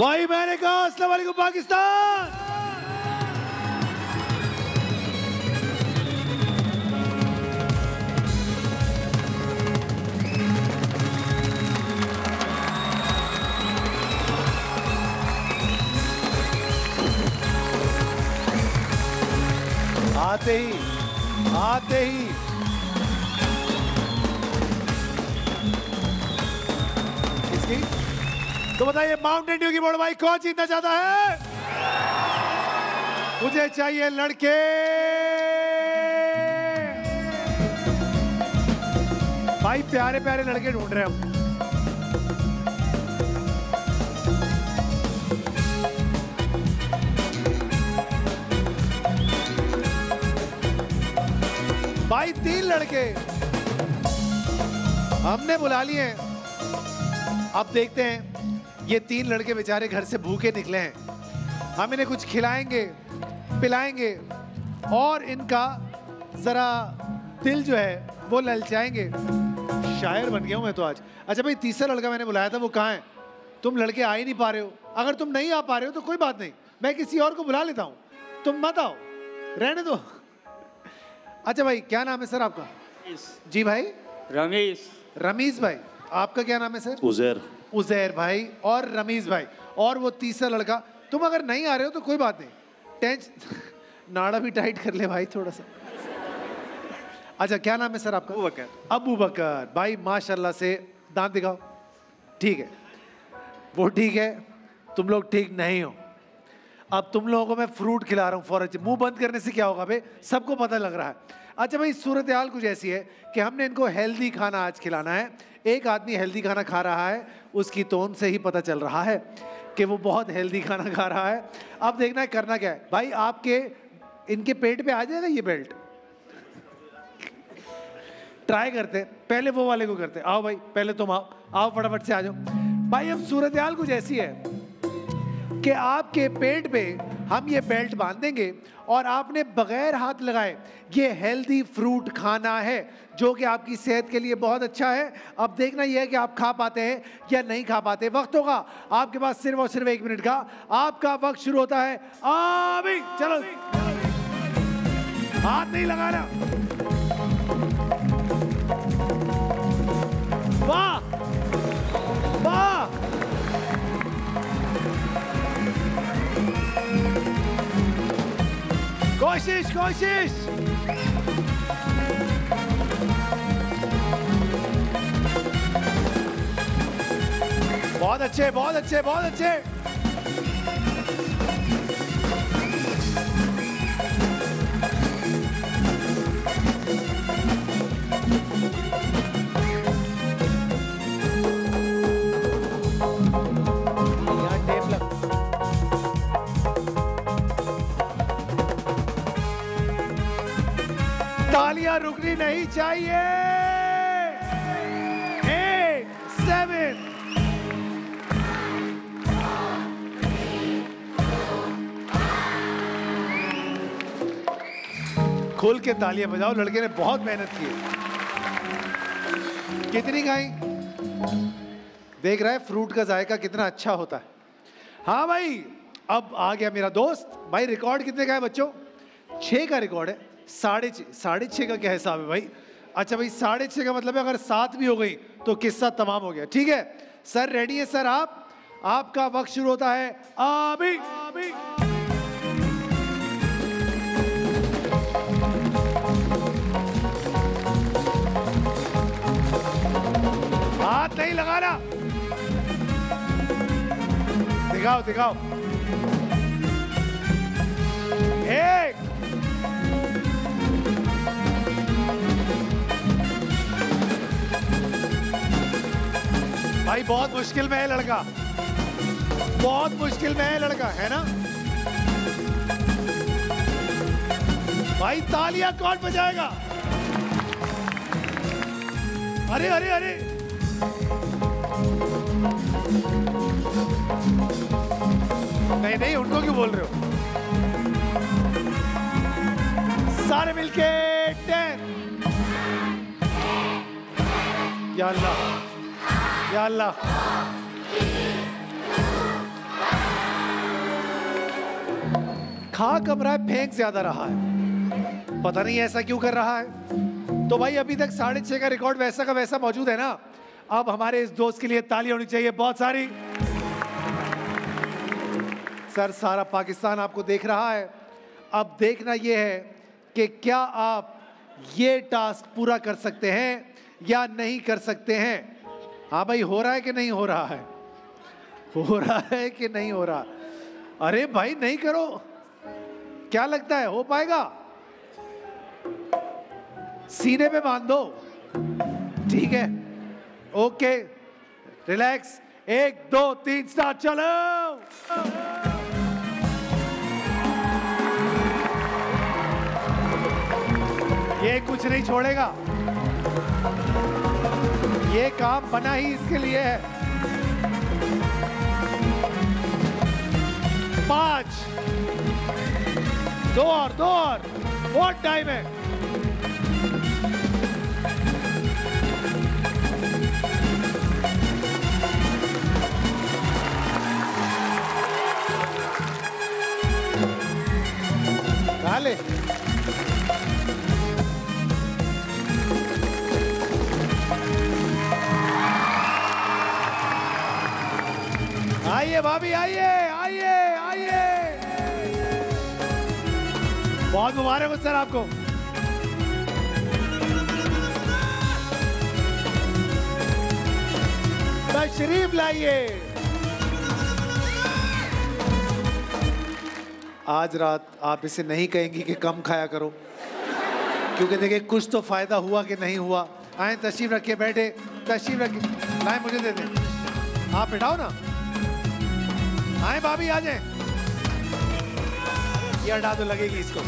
भाई मैंने कहा अस्सलाम वालेकुम पाकिस्तान। आते ही इसकी तो बताइए माउंटेन ड्यू की बोर्ड भाई कौन जीतना चाहता है? मुझे चाहिए लड़के। भाई प्यारे प्यारे लड़के ढूंढ रहे हैं हम। भाई 3 लड़के हमने बुला लिए हैं। अब देखते हैं ये 3 लड़के बेचारे घर से भूखे निकले हैं। हम इन्हें कुछ खिलाएंगे पिलाएंगे और इनका जरा दिल जो है वो ललचाएंगे। शायर बन गया हूं मैं तो आज। अच्छा भाई तीसरा लड़का मैंने बुलाया था वो कहाँ है? तुम लड़के आ ही नहीं पा रहे हो। अगर तुम नहीं आ पा रहे हो तो कोई बात नहीं, मैं किसी और को बुला लेता हूँ, तुम मत आओ, रहने दो। अच्छा भाई क्या नाम है सर आपका? जी भाई रमेश। रमीज भाई आपका क्या नाम है सर? उज़ैर। उज़ैर भाई और रमीज भाई और वो तीसरा लड़का। तुम अगर नहीं आ रहे हो तो कोई बात नहीं, टेंशन नाड़ा भी टाइट कर ले भाई थोड़ा सा। अच्छा क्या नाम है सर आपका? अबू बकर। अबू बकर भाई माशाल्लाह से दांत दिखाओ। ठीक है वो ठीक है, तुम लोग ठीक नहीं हो। अब तुम लोगों को मैं फ्रूट खिला रहा हूँ फौरन। मुंह बंद करने से क्या होगा भाई, सबको पता लग रहा है। अच्छा भाई सूरत हाल कुछ ऐसी है कि हमने इनको हेल्दी खाना आज खिलाना है। एक आदमी हेल्दी खाना खा रहा है, उसकी टोन से ही पता चल रहा है कि वो बहुत हेल्दी खाना खा रहा है। अब देखना है करना क्या है भाई। आपके इनके पेट पे आ जाएगा ये बेल्ट? ट्राई करते, पहले वो वाले को करते। आओ भाई पहले तुम आओ, आओ फटाफट से आ जाओ भाई। अब सूरत हाल कुछ ऐसी है कि आपके पेट पे हम ये बेल्ट बांध देंगे और आपने बगैर हाथ लगाए ये हेल्दी फ्रूट खाना है जो कि आपकी सेहत के लिए बहुत अच्छा है। अब देखना यह है कि आप खा पाते हैं या नहीं खा पाते। वक्त होगा आपके पास सिर्फ और सिर्फ 1 मिनट का। आपका वक्त शुरू होता है अभी। चलो हाथ नहीं लगाना। वाह वाह कोशिश कोशिश। बहुत अच्छे बहुत अच्छे बहुत अच्छे। यहाँ टेप लग। तालियां रुकनी नहीं चाहिए। 8 7 खोल के तालियां बजाओ, लड़के ने बहुत मेहनत की। कितनी खाई? देख रहा है फ्रूट का जायका कितना अच्छा होता है। हाँ भाई अब आ गया मेरा दोस्त। भाई रिकॉर्ड कितने का है बच्चों? 6 का रिकॉर्ड है। 6.5 का क्या हिसाब है भाई? अच्छा भाई 6.5 का मतलब है अगर 7 भी हो गई तो किस्सा तमाम हो गया। ठीक है सर रेडी है सर? आपका वक्त शुरू होता है अभी। हाथ नहीं लगाना। दिखाओ दिखाओ। 1 भाई बहुत मुश्किल में है लड़का, बहुत मुश्किल में है लड़का, है ना भाई? तालियां कौन बजाएगा? अरे अरे अरे नहीं नहीं उनको क्यों बोल रहे हो? सारे मिलके 10। या अल्लाह या अल्लाह। खा कम रहा है, फेंक ज्यादा रहा है। पता नहीं ऐसा क्यों कर रहा है। तो भाई अभी तक 6.5 का रिकॉर्ड वैसा का वैसा मौजूद है ना। अब हमारे इस दोस्त के लिए ताली होनी चाहिए बहुत सारी। सर सारा पाकिस्तान आपको देख रहा है। अब देखना यह है कि क्या आप ये टास्क पूरा कर सकते हैं या नहीं कर सकते हैं। हाँ भाई, हो रहा है कि नहीं हो रहा है? हो रहा है कि नहीं हो रहा? अरे भाई नहीं करो। क्या लगता है हो पाएगा? सीने पे बांध दो। ठीक है, ओके, रिलैक्स। 1 2 3 स्टार्ट, चलो। ये कुछ नहीं छोड़ेगा। ये काम बना ही इसके लिए है। 5 2 और बहुत टाइम है। ले आइए भाभी, आइए आइए आइए। बहुत मुबारक हो सर आपको। तशरीफ लाइए। आज रात आप इसे नहीं कहेंगी कि कम खाया करो, क्योंकि देखिए कुछ तो फायदा हुआ कि नहीं हुआ। आए, तशरीफ रखिए, बैठे, तशरीफ रखिए। लाए मुझे दे दें, आप बैठाओ ना। आए भाभी, आ जाए। ये हटा तो लगेगी इसको।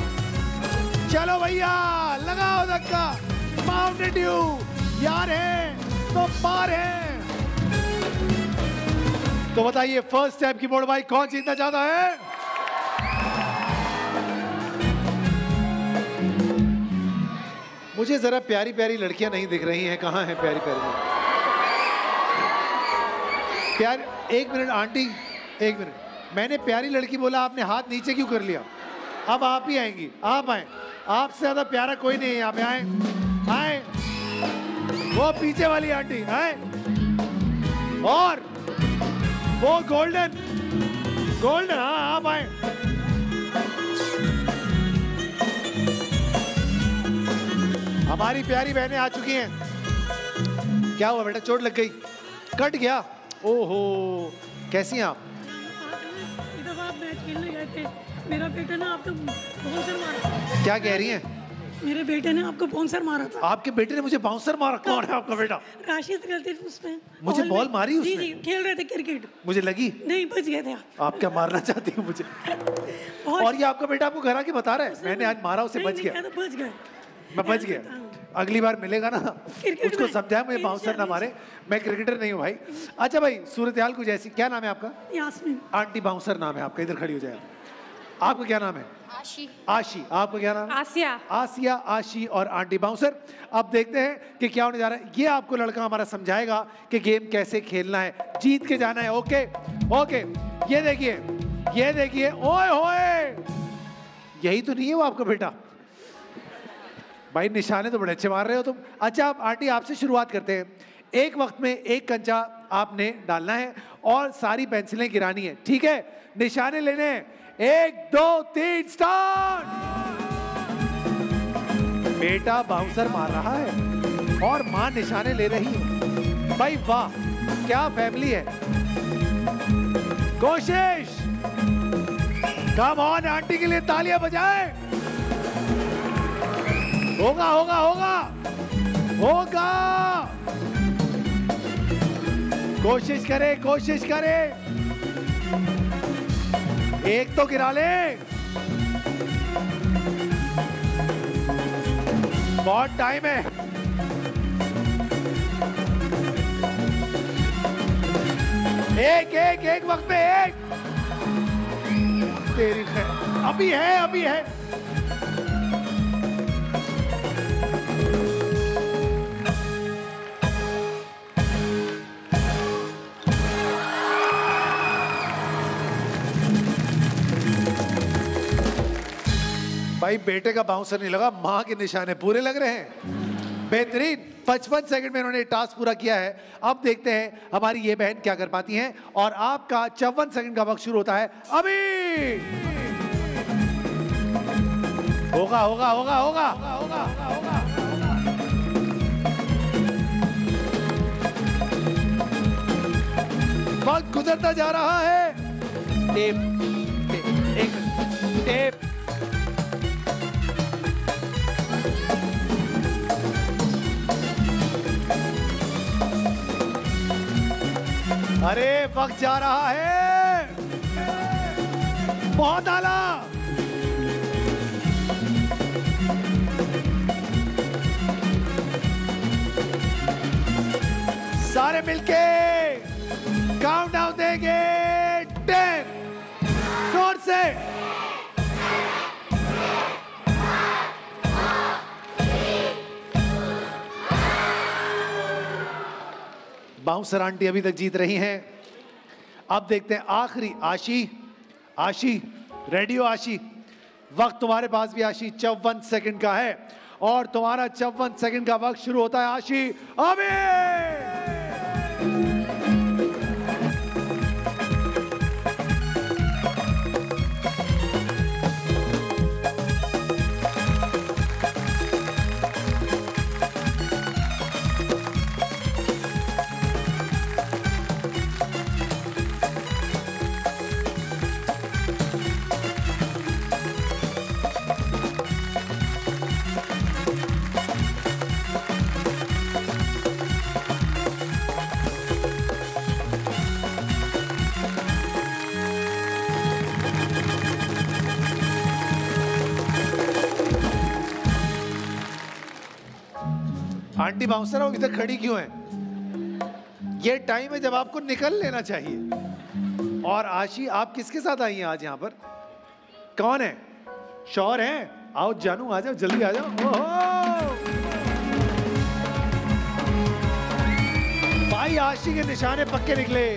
चलो भैया, लगाओ धक्का। माउंटेन ड्यू यार है तो पार है। तो बताइए फर्स्ट स्टेप की बोर्ड बाइक कौन जीतना चाहता है? मुझे जरा प्यारी प्यारी लड़कियां नहीं दिख रही हैं। कहाँ हैं प्यारी प्यारी प्यार? 1 मिनट आंटी, 1 मिनट। मैंने प्यारी लड़की बोला, आपने हाथ नीचे क्यों कर लिया? अब आप ही आएंगी। आप आए, आपसे ज्यादा प्यारा कोई नहीं है यहाँ पे। आए आए, वो पीछे वाली आंटी आए, और वो गोल्डन गोल्डन। हाँ, आप आए। हमारी प्यारी बहनें आ चुकी हैं। क्या हुआ बेटा, चोट लग गई? कट गया? ओहो, कैसी हैं आप? इधर आप मैच खेलने गए थे, मेरा बेटे ने आपको बाउंसर मारा। क्या कह रही हैं? मेरे बेटे ने आपको बाउंसर मारा था। आपके बेटे ने मुझे बाउंसर मारा? कौन है आपका बेटा? राशिद खेलते थे उसमें। मुझे बॉल मारी उसने? जी जी, खेल रहे थे क्रिकेट। मुझे लगी नहीं, बच गए थे आप। आप क्या मारना चाहती हो मुझे? और ये आपका बेटा आपको घर आके बता रहा है मैंने आज मारा, उसे बच गया। तो बच गए, मैं बच गया। अगली बार मिलेगा ना, उसको समझाया मुझे बाउंसर ना मारे। मैं क्रिकेटर नहीं हूँ भाई। अच्छा भाई, सूरत हाल कुछ ऐसी। क्या नाम है आपका? यास्मीन। आंटी बाउंसर नाम है आपका, इधर खड़ी हो जाए। आपका क्या नाम है? आशी। आशी। आपका क्या नाम है? आसिया। आसिया, आशी और आंटी बाउंसर। अब देखते हैं कि क्या होने जा रहा है। ये आपको लड़का हमारा समझाएगा कि गेम कैसे खेलना है, जीत के जाना है। ओके ओके, ये देखिए, ये देखिए। ओए होए, यही तो नहीं है वो आपका बेटा? भाई निशाने तो बड़े अच्छे मार रहे हो तुम। अच्छा, आप आंटी आपसे शुरुआत करते हैं। एक वक्त में एक कंचा आपने डालना है और सारी पेंसिलें गिरानी है, ठीक है? निशाने लेने हैं। 1 2 3 स्टार्ट। बेटा बाउंसर मार रहा है और मां निशाने ले रही है। भाई वाह, क्या फैमिली है। कोशिश, कम ऑन, आंटी के लिए तालियां बजाएं। होगा होगा होगा होगा। कोशिश करे, कोशिश करे। एक तो गिरा ले। बहुत टाइम है। एक वक्त में एक। तेरी खैर, अभी है, अभी है। भाई बेटे का बाउंसर नहीं लगा, माँ के निशाने पूरे लग रहे हैं। बेहतरीन, 55 सेकंड में इन्होंने टास्क पूरा किया है। अब देखते हैं हमारी ये बहन क्या कर पाती हैं। और आपका 54 सेकंड का वक्त शुरू होता है अभी। होगा होगा होगा होगा होगा होगा। वक्त गुजरता जा रहा है। टेप, एक मिनट, टेप। अरे वक्त जा रहा है, बहुत आला। सारे मिलके काउंटडाउन देंगे। 10, जोर से। बाउंसर आंटी अभी तक जीत रही हैं। अब देखते हैं आखिरी आशी। आशी रेडी हो? आशी, वक्त तुम्हारे पास भी आशी 54 सेकंड का है और तुम्हारा 54 सेकंड का वक्त शुरू होता है। आशी अभी। आंटी बाउंसर हो इधर खड़ी क्यों है? ये टाइम है जब आपको निकल लेना चाहिए। और आशी, आप किसके साथ आई हैं आज यहाँ पर? कौन है? शौहर हैं? आओ जानू, आ जाओ, जल्दी आ जाओ। ओहो! भाई आशी के निशाने पक्के निकले।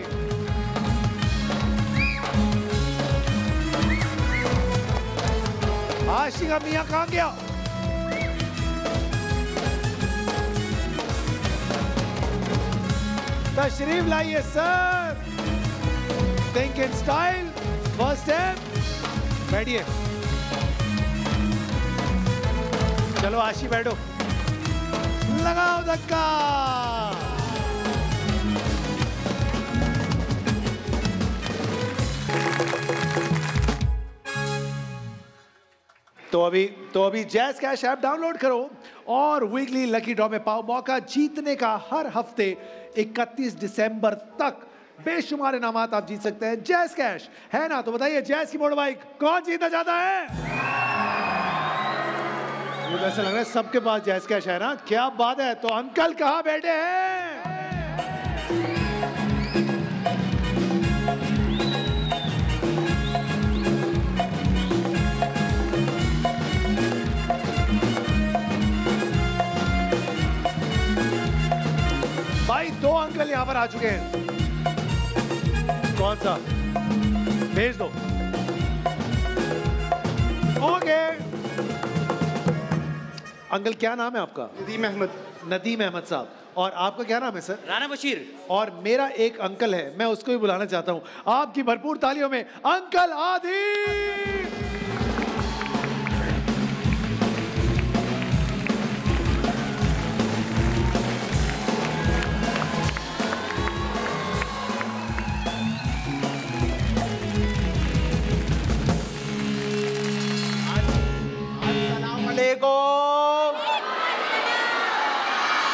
आशी का मियां कहां गया? तशरीफ लाइए sir. Think in style, first step. बैठिए। चलो आशी बैठो, लगाओ धक्का। तो अभी जैज़ कैश ऐप डाउनलोड करो और वीकली लकी ड्रॉ में पाओ मौका जीतने का। हर हफ्ते 31 दिसंबर तक बेशुमार इनामात आप जीत सकते हैं। जैज़ कैश है ना? तो बताइए जैज़ की मोटर बाइक कौन जीतना चाहता है? मुझे ऐसा लग रहा है सबके पास जैज़ कैश है ना। क्या बात है। तो अंकल कहाँ बैठे हैं? भाई 2 अंकल यहां पर आ चुके हैं। कौन सा? भेज दो। ओके अंकल, क्या नाम है आपका? नदीम अहमद। नदीम अहमद साहब। और आपका क्या नाम है सर? राना बशीर। और मेरा एक अंकल है, मैं उसको भी बुलाना चाहता हूं। आपकी भरपूर तालियों में अंकल आदि।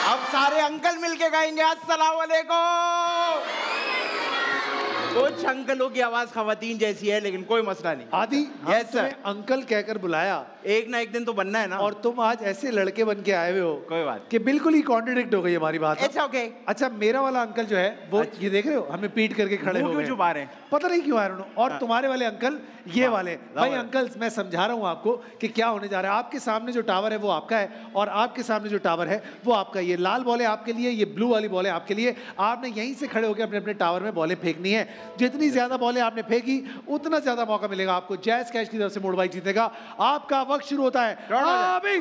अब सारे अंकल मिलके गाएंगे अस्सलाम वालेकुम। कुछ अंकलों की आवाज खवातीन जैसी है लेकिन कोई मसला नहीं। आदि, यस सर। अंकल कहकर बुलाया, एक ना एक दिन तो बनना है ना। और तुम आज ऐसे लड़के बन के आए हुए हो कोई बात कि बिल्कुल ही कॉन्ट्रडिक्ट हो गई हमारी बात। It's okay. अच्छा, मेरा वाला अंकल जो है वो ये देख रहे हो, हमें पीट करके खड़े हो गए। छुपा रहे हैं पता नहीं क्यों, और तुम्हारे वाले अंकल ये वाले। भाई अंकल्स, मैं समझा रहा हूँ आपको कि क्या होने जा रहा है। आपके सामने जो टावर है वो आपका है और आपके सामने जो टावर है वो आपका। ये लाल बॉल है आपके लिए, ये ब्लू वाली बॉल है आपके लिए। आपने यहीं से खड़े होकर अपने अपने टावर में बॉलें फेंकनी है। जितनी ज्यादा बॉलें आपने फेंकी उतना ज्यादा मौका मिलेगा आपको जैज कैश की तरफ से मोड़ भाई जीतेगा। आपका वक्त शुरू होता है अभी।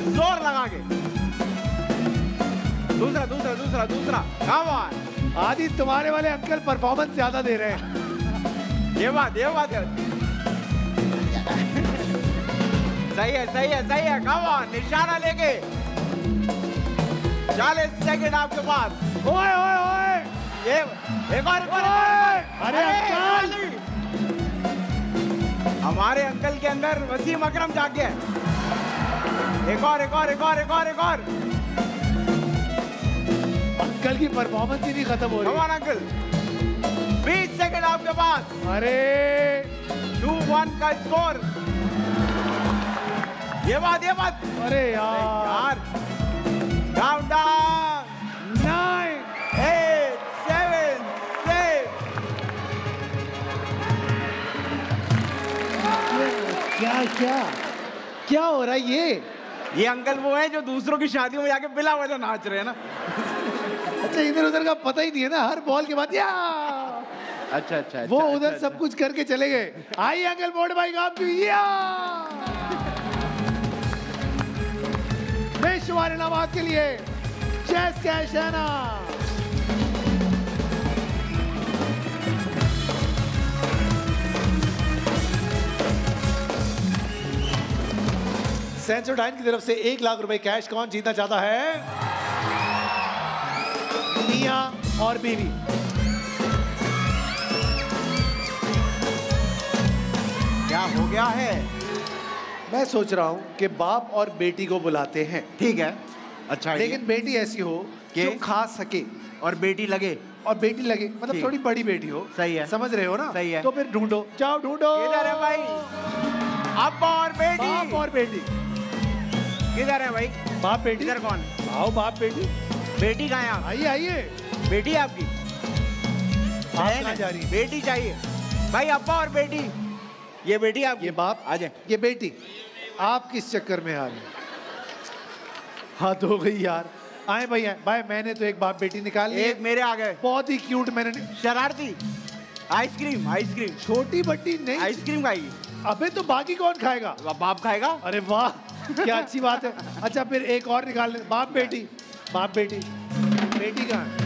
जोर लगा के दूसरा दूसरा दूसरा दूसरा कम ऑन। आदि तुम्हारे वाले अंकल परफॉर्मेंस ज्यादा दे रहे हैं। ये बात है। सही है कम ऑन। निशाना लेके 40 सेकंड आपके पास। ओए ओए ओए ये एक और अरे अंकल हमारे अंकल के अंदर वसीम अकरम जाग गया। एक और अंकल की परफॉर्मेंस ही नहीं खत्म हो रही। कम ऑन अंकल 20 सेकंड आपके पास। अरे 2-1 का स्कोर। ये बात अरे यार काउंटडाउन 9 8 7 6। क्या हो रहा है ये अंकल वो है जो दूसरों की शादियों में जाके बिला वजह नाच रहे हैं ना। अच्छा इधर उधर का पता ही नहीं है ना, हर बॉल के बाद या अच्छा वो उधर सब कुछ करके चले गए। आई अंकल मोड़ भाई काम की या बेशुमार इनामात के लिए जैज कैश है ना। सेंसोडाइन की तरफ से 1 लाख रुपए कैश कौन जीतना चाहता है? मियां और बीवी। क्या हो गया है? मैं सोच रहा हूं कि बाप और बेटी को बुलाते हैं। ठीक है, अच्छा लेकिन बेटी ऐसी हो कि जो खा सके और बेटी लगे मतलब थोड़ी बड़ी बेटी हो। सही है, समझ रहे हो ना? सही है। तो फिर ढूंढो, जाओ ढूंढो। किधर है भाई? अब्बा और बेटी। बाप और बेटी किधर है भाई? बाप बेटी इधर कौन? आओ बाप बेटी। बेटी कहाँ है? आइए आइए। बेटी आपकी आप कहाँ जा रही है? बेटी चाहिए भाई, अब्बा और बेटी। ये बेटी आपकी? ये बाप, आ जाए। ये बेटी। आप किस चक्कर में आ रहे? हाथ हो गई यार। आए भाई भाई, मैंने तो एक बाप बेटी निकाल ली। एक मेरे आ गए, बहुत ही क्यूट। मैंने शरारती। आइसक्रीम छोटी बट्टी नहीं, आइसक्रीम खाएगी। अबे तो बाकी कौन खाएगा? बाप खाएगा। अरे वाह क्या अच्छी बात है। अच्छा फिर एक और निकाल ले। बाप बेटी बेटी कहाँ है?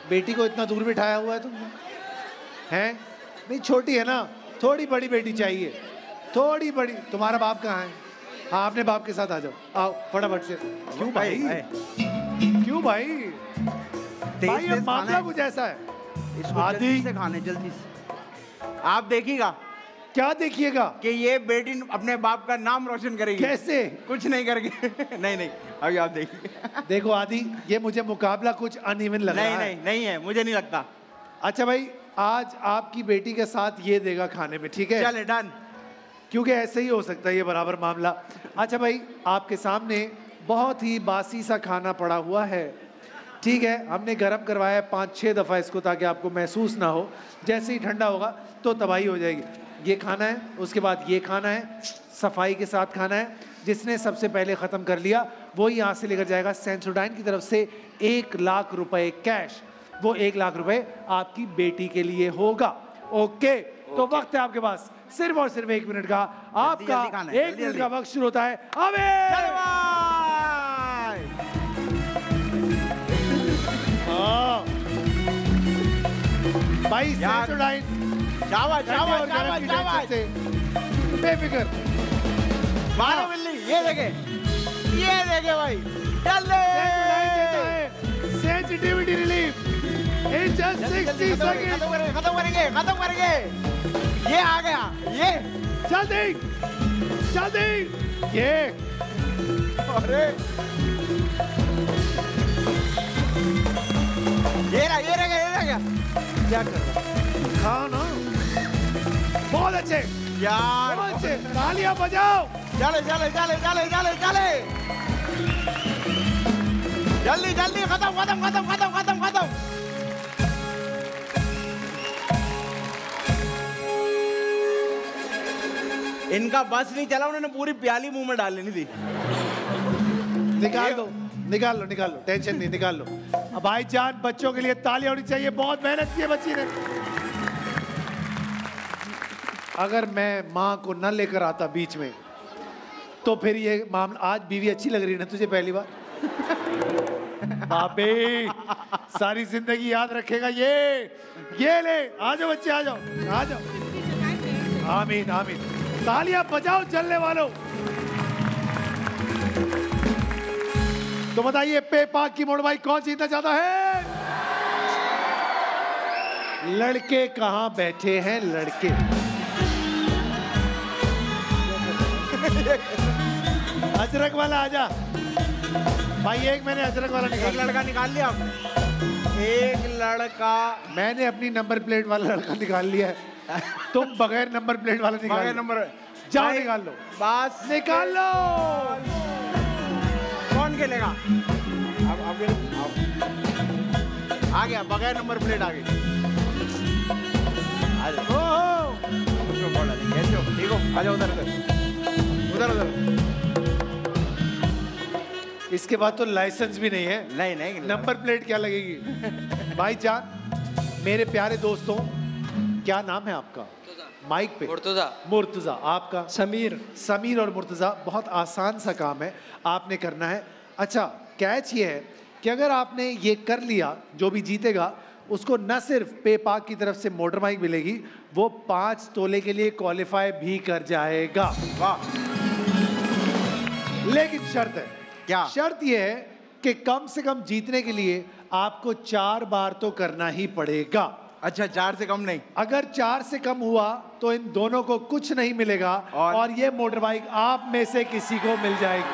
बेटी को इतना दूर बिठाया हुआ है तुमने? हैं? नहीं छोटी है ना, थोड़ी बड़ी बेटी चाहिए, थोड़ी बड़ी। तुम्हारा बाप कहाँ है? हाँ अपने बाप के साथ आ जाओ, आओ फटाफट से। क्यों भाई? क्यों भाई? भाई ये मामला कुछ ऐसा है। जल्दी से खाने, जल्दी से। आप देखिएगा। क्या देखिएगा? कि ये बेटी अपने बाप का नाम रोशन करेगी। कैसे? कुछ नहीं करके। नहीं अभी आप देखिए। देखो आदि, ये मुझे मुकाबला कुछ अनइवन लग रहा है। नहीं है, मुझे नहीं लगता। अच्छा भाई, आज आपकी बेटी के साथ ये देगा खाने में, ठीक है? चले डन। क्योंकि ऐसे ही हो सकता है ये बराबर मामला। अच्छा भाई, आपके सामने बहुत ही बासी सा खाना पड़ा हुआ है, ठीक है? हमने गर्म करवाया है 5-6 दफ़ा इसको, ताकि आपको महसूस ना हो। जैसे ही ठंडा होगा तो तबाही हो जाएगी। ये खाना है, उसके बाद ये खाना है, सफाई के साथ खाना है। जिसने सबसे पहले ख़त्म कर लिया वो यहाँ से लेकर जाएगा सेंसोडाइन की तरफ से 1 लाख रुपए कैश। वो 1 लाख रुपए आपकी बेटी के लिए होगा। ओके, तो वक्त है आपके पास सिर्फ और सिर्फ 1 मिनट का। आपका 1 मिनट का वक्त शुरू होता है अबे। भाई सेंसोडाइन बेफिक्र मारो बिल्ली। ये देखे भाई, चल ले। Sensitivity relief in just 60 second. खत्म करेंगे। ये आ गया, ये जल्दी ये। अरे ये रह गया। क्या कर रहा? खाओ ना। बहुत अच्छे यार, बहुत अच्छे, तालियां बजाओ। चले जल्दी खत्म। इनका बस नहीं चला, उन्होंने पूरी प्याली मुंह में डाल लेनी थी। निकाल लो, टेंशन नहीं, निकाल लो। भाईजान बच्चों के लिए तालियां होनी चाहिए, बहुत मेहनत की है बच्ची ने। अगर मैं माँ को न लेकर आता बीच में तो फिर ये मामला। आज बीवी अच्छी लग रही है ना तुझे पहली बार? बाबे सारी जिंदगी याद रखेगा ये ले। आ जाओ बच्चे, आ जाओ आ जाओ। आमीन आमीन। तालियां बजाओ चलने वालों। तो बताइए पे पाक की मोड़ भाई कौन जीतना चाहता है? लड़के कहां बैठे हैं लड़के? अजरक वाला आजा भाई। एक मैंने अजरक वाला निकाल, एक लड़का निकाल लिया आपने? एक लड़का मैंने अपनी नंबर प्लेट वाला लड़का निकाल लिया है। तुम बगैर नंबर प्लेट वाला निकाल बगैर नंबर। जाओ निकाल लो, बस निकाल लो। कौन खेलेगा? अब आ गया बगैर नंबर प्लेट आ गई। उसमें बॉल डालेंगे। ठीक हो, आ जाओ उधर उधर उधर उधर। इसके बाद तो लाइसेंस भी नहीं है। नहीं नंबर प्लेट क्या लगेगी? भाईजान मेरे प्यारे दोस्तों, क्या नाम है आपका? माइक पे। मुर्तजा। आपका? समीर और मुर्तजा। बहुत आसान सा काम है, आपने करना है। अच्छा, कैच ये है कि अगर आपने ये कर लिया, जो भी जीतेगा उसको न सिर्फ पे पाक की तरफ से मोटर माइक मिलेगी, वो 5 तोले के लिए क्वालिफाई भी कर जाएगा। वाह। लेकिन शर्त है। क्या? शर्त ये है कि कम से कम जीतने के लिए आपको 4 बार तो करना ही पड़ेगा। अच्छा, 4 से कम नहीं? अगर 4 से कम हुआ तो इन दोनों को कुछ नहीं मिलेगा और ये मोटर बाइक आप में से किसी को मिल जाएगी।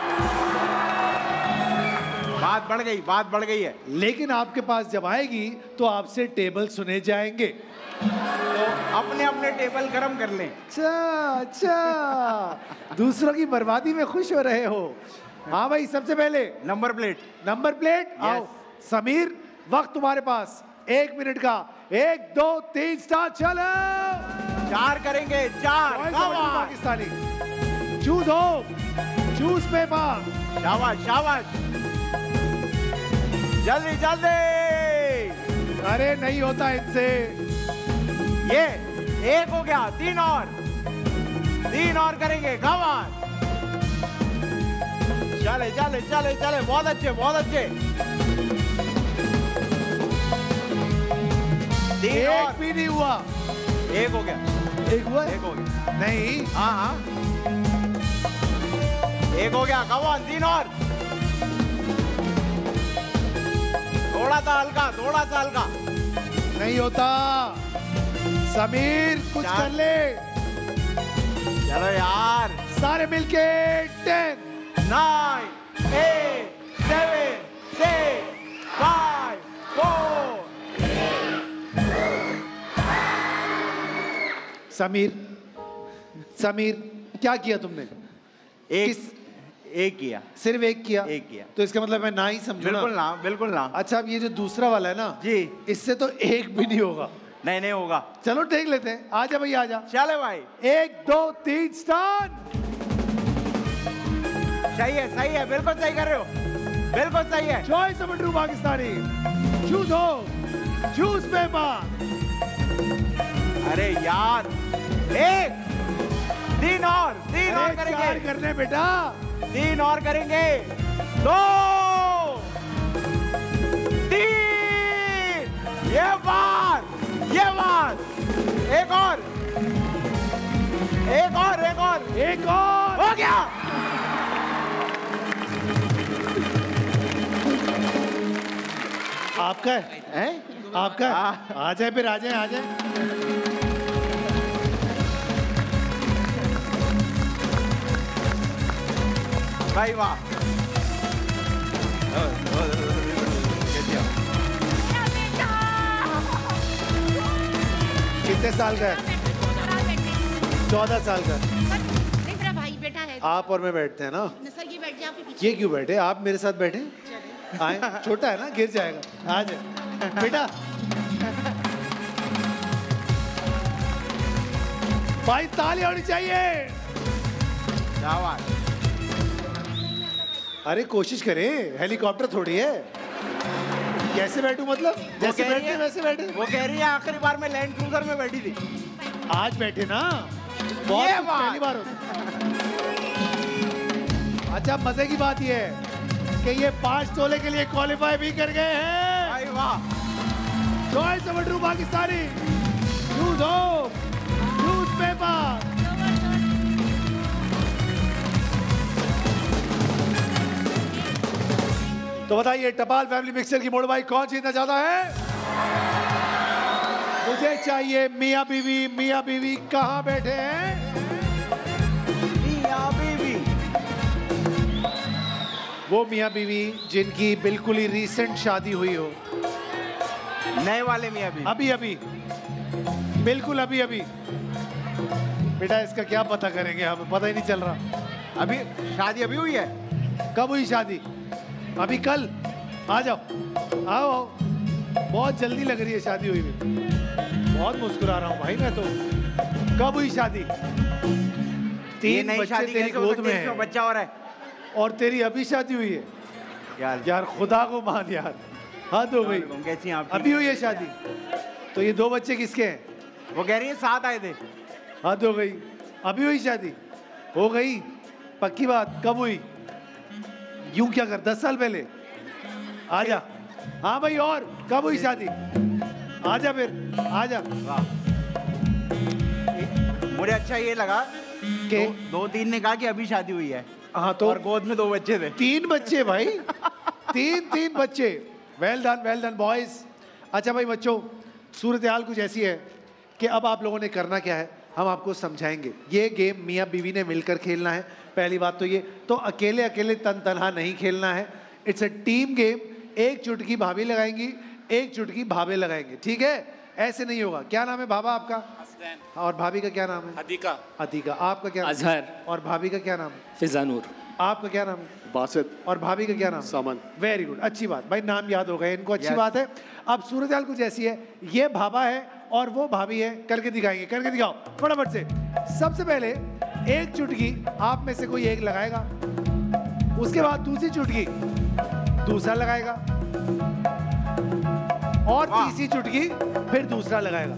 बात बढ़ गई है। लेकिन आपके पास जब आएगी तो आपसे टेबल सुने जाएंगे, तो अपने अपने टेबल गरम कर लें। अच्छा दूसरों की बर्बादी में खुश हो रहे हो। हाँ भाई, सबसे पहले नंबर प्लेट। आओ समीर, वक्त तुम्हारे पास 1 मिनट का। 1 2 3 स्टार्ट, चलो। 4 करेंगे, 4 पाकिस्तानी। Choose paper. शाबाश। जल्दी। अरे नहीं होता इनसे। ये 1 हो गया, 3 और करेंगे। कमान। चले। बहुत अच्छे। 3 और। एक भी नहीं हुआ। 1 हो गया। 1 हुआ? 1 हो गया। नहीं। हाँ 1 हो गया। कमान, 3 और। थोड़ा सा हल्का। नहीं होता। समीर कुछ कर ले। चलो यार। सारे मिलके 10 9 8 7 6 5 4। समीर क्या किया तुमने? एक किया। सिर्फ एक किया? एक किया। तो इसका मतलब मैं ना ही समझू? बिल्कुल ना। अच्छा, अब ये जो दूसरा वाला है ना जी, इससे तो एक भी नहीं होगा। नहीं होगा। चलो देख लेते हैं। आजा भाई, आजा। चले भाई। 1 2 3 स्टार्ट। सही है, बिल्कुल सही कर रहे हो, बिल्कुल सही है। Choice number 2 Pakistani. Choose paper. अरे यार, 1 3 और करेंगे। 4 करने बेटा। 3 और करेंगे। 2 3। ये बात। एक और। हो गया। आपका है? आपका? आ जाए फिर, आ जाए। भाई वाह। कितने साल का है? 14 साल का। नहीं, मेरा भाई बेटा है। आप और मैं बैठते हैं ना। सर ये बैठ जाए आपके पीछे। ये क्यों बैठे? आप मेरे साथ बैठे। आए, छोटा है ना, गिर जाएगा। आ जाए बेटा। भाई ताली होनी चाहिए। अरे कोशिश करें, हेलीकॉप्टर थोड़ी है। कैसे बैठूं मतलब? जैसे कह रही बैठे है- वैसे बैठे। वो कह रही है आखिरी बार मैं लैंड क्रूजर में बैठी थी। आज बैठे ना, ये बहुत कुछ बात। पहली बार होता। अच्छा मजे की बात ये है कि ये 5 तोले के लिए क्वालिफाई भी कर गए हैं। भाई वाह। Choice number 2 Pakistani use hope use paper. तो बताइए टपाल फैमिली मिक्सचर की मोड़ भाई कौन जीतना चाहता है? मुझे चाहिए मियाँ बीवी कहाँ बैठे हैं? मियाँ बीवी। वो मियाँ बीवी जिनकी बिल्कुल ही रीसेंट शादी हुई हो। नए वाले मियाँ बीवी। अभी अभी, बिल्कुल अभी अभी। बेटा इसका क्या पता करेंगे, हमें पता ही नहीं चल रहा। अभी शादी अभी हुई है? कब हुई शादी? अभी कल? आ जाओ, आओ आओ। बहुत जल्दी लग रही है शादी हुई भी। बहुत मुस्कुरा रहा हूँ भाई मैं तो। कब हुई शादी? ये 3 नई बच्चे शादी तेरी कैसे हो गोद सकती में है? इसमें है बच्चा हो रहा है। और तेरी अभी शादी हुई है। यार खुदा को मान यार, हद हो गई। कैसी हैं आप? अभी हुई है शादी? तो ये 2 बच्चे किसके हैं? वो कह रही है 7 आए थे। हद हो गई। अभी हुई शादी? हो गई पक्की बात। कब हुई? यूं क्या कर, 10 साल पहले? आजा। हाँ भाई, और कब हुई शादी? आजा फिर, आजा। मुझे अच्छा ये लगा के 2-3 ने कहा कि अभी शादी हुई है। हाँ तो और गोद में 2 बच्चे थे। 3 बच्चे भाई, 3 बच्चे। Well done boys. अच्छा भाई बच्चों, सूरत हाल कुछ ऐसी है कि अब आप लोगों ने करना क्या है हम आपको समझाएंगे। ये गेम मियाँ बीवी ने मिलकर खेलना है, पहली बात तो ये। तो अकेले अकेले तन तनहा नहीं खेलना है, इट्स अ टीम गेम। एक चुटकी भाभी लगाएंगी, एक चुटकी भाभे लगाएंगे, ठीक है? ऐसे नहीं होगा। क्या नाम है बाबा आपका? और भाभी का क्या नाम है? अदीका। अतीका। आपका क्या? अजहर। और भाभी का क्या नाम है? फिजानूर। आपका क्या नाम है? बासित। और भाभी का क्या नाम? सामन। वेरी गुड, अच्छी बात भाई, नाम याद हो गए इनको, अच्छी Yes. बात है। अब सूरत हाल कुछ ऐसी है, ये भाभा है और वो भाभी है। करके दिखाएंगे, करके दिखाओ फटाफट से। सबसे पहले एक चुटकी आप में से कोई एक लगाएगा, उसके बाद दूसरी चुटकी दूसरा लगाएगा, और वाह। तीसरी चुटकी फिर दूसरा लगाएगा।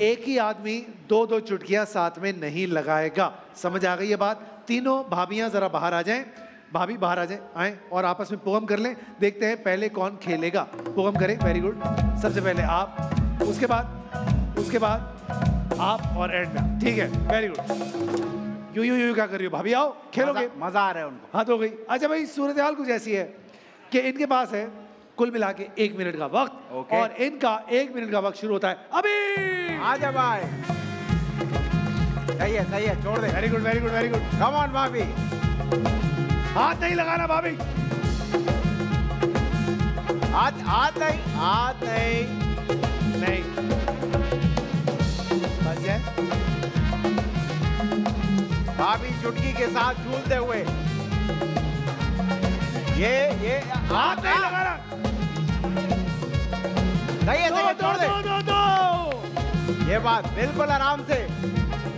एक ही आदमी 2-2 चुटकियां साथ में नहीं लगाएगा। समझ आ गई ये बात? तीनों भाभियां जरा बाहर आ जाएं। भाभी बाहर आ जाए, आए और आपस में पोगम कर लें। देखते हैं पहले कौन खेलेगा। पोगम करें, वेरी गुड। सबसे पहले आप, उसके बाद आप, और एंड में, ठीक है? Very good. यू क्या कर रही हो भाभी? आओ खेलोगे। मजा आ रहा है उनको। हाँ तो हो गई। अच्छा भाई, सूरत हाल कुछ ऐसी है कि इनके पास है कुल मिला के 1 मिनट का वक्त, Okay. और इनका 1 मिनट का वक्त शुरू होता है अभी। आजा भाई। सही है, छोड़ दे। Very good very good very good. Come on भाभी। हाथ नहीं लगाना भाभी। हाथ नहीं। नहीं, बच जाए। भाभी चुटकी के साथ झूलते हुए। ये हाथ नहीं लगाना। सही है, छोड़ दे। दो। ये बात बिल्कुल आराम से,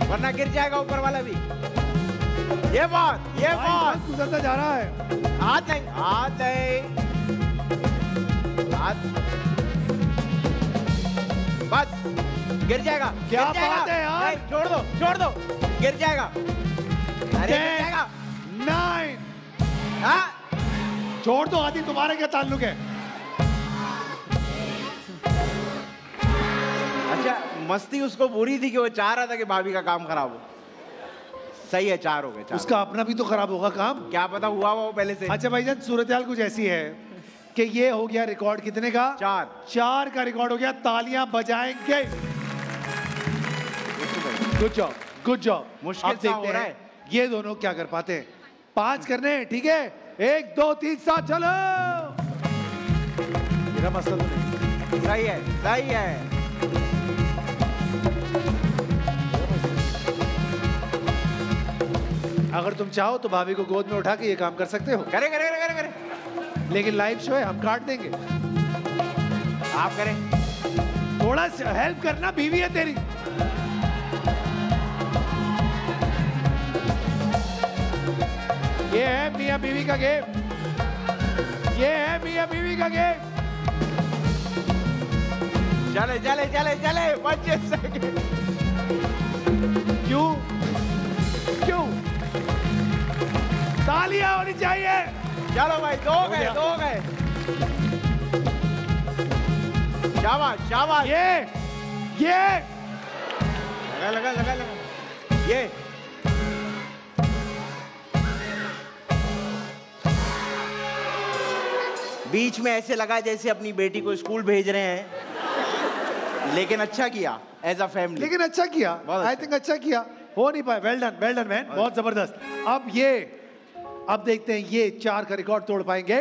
वरना गिर जाएगा ऊपर वाला भी। ये बात भाई, गुजरता जा रहा है। हाथ नहीं। बस गिर जाएगा। क्या गिर जाएगा। बात है यार? नहीं, छोड़ दो गिर जाएगा। अरे गिर 10, जाएगा। 9। हाँ? छोड़ दो आदि, तुम्हारा क्या ताल्लुक है? अच्छा, मस्ती उसको बुरी थी कि वो चाह रहा था कि भाभी का काम खराब हो। सही है, 4 हो गए। 4 उसका अपना भी तो खराब होगा काम। क्या पता हुआ वो पहले से। अच्छा भाईजान, सूरत हाल कुछ ऐसी है कि ये हो गया रिकॉर्ड कितने का? 4 का रिकॉर्ड हो गया। तालियां बजाएंगे। Good job. मुश्किल अब सा हो देखते रहा हैं है। ये दोनों क्या कर पाते हैं। 5 करने हैं, ठीक है? 1 2 3 7 चलो। मेरा मसला तो नहीं। सही है। अगर तुम चाहो तो भाभी को गोद में उठा के ये काम कर सकते हो, करे। लेकिन लाइव शो है, हम काट देंगे। आप करें। थोड़ा हेल्प करना, बीवी है तेरी। ये है मियाँ बीवी का गेम। चले चले चले चले 25 सेकंड। क्यों क्यों? तालियां होनी चाहिए। चलो भाई, 2 गए 2 गए। शाबाश शाबाश। ये लगा लगा लगा लगा। ये बीच में ऐसे लगा जैसे अपनी बेटी को स्कूल भेज रहे हैं, लेकिन अच्छा किया एज अ फैमिली। लेकिन अच्छा किया, बहुत आई थिंक अच्छा किया। हो नहीं पाया। वेल डन मैन, बहुत जबरदस्त। अब देखते हैं ये 4 का रिकॉर्ड तोड़ पाएंगे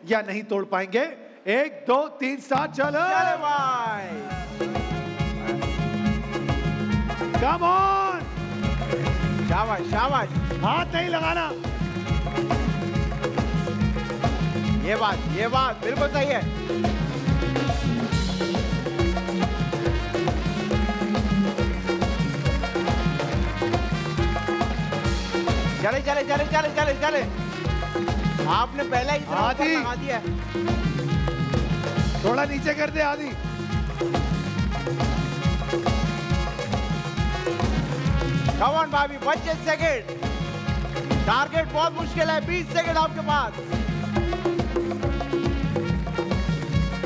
या नहीं तोड़ पाएंगे। 1 2 3 स्टार्ट। चलो चले भाई। Come on. शाबाश शाबाश। हाथ नहीं लगाना। ये बात बिल्कुल सही है। चले चले चले चले चले चले। आपने पहले ही इतना ऊपर लगा दिया। थोड़ा नीचे कर दे आदि। Come on भाभी, 25 सेकेंड। टारगेट बहुत मुश्किल है। 20 सेकेंड आपके पास।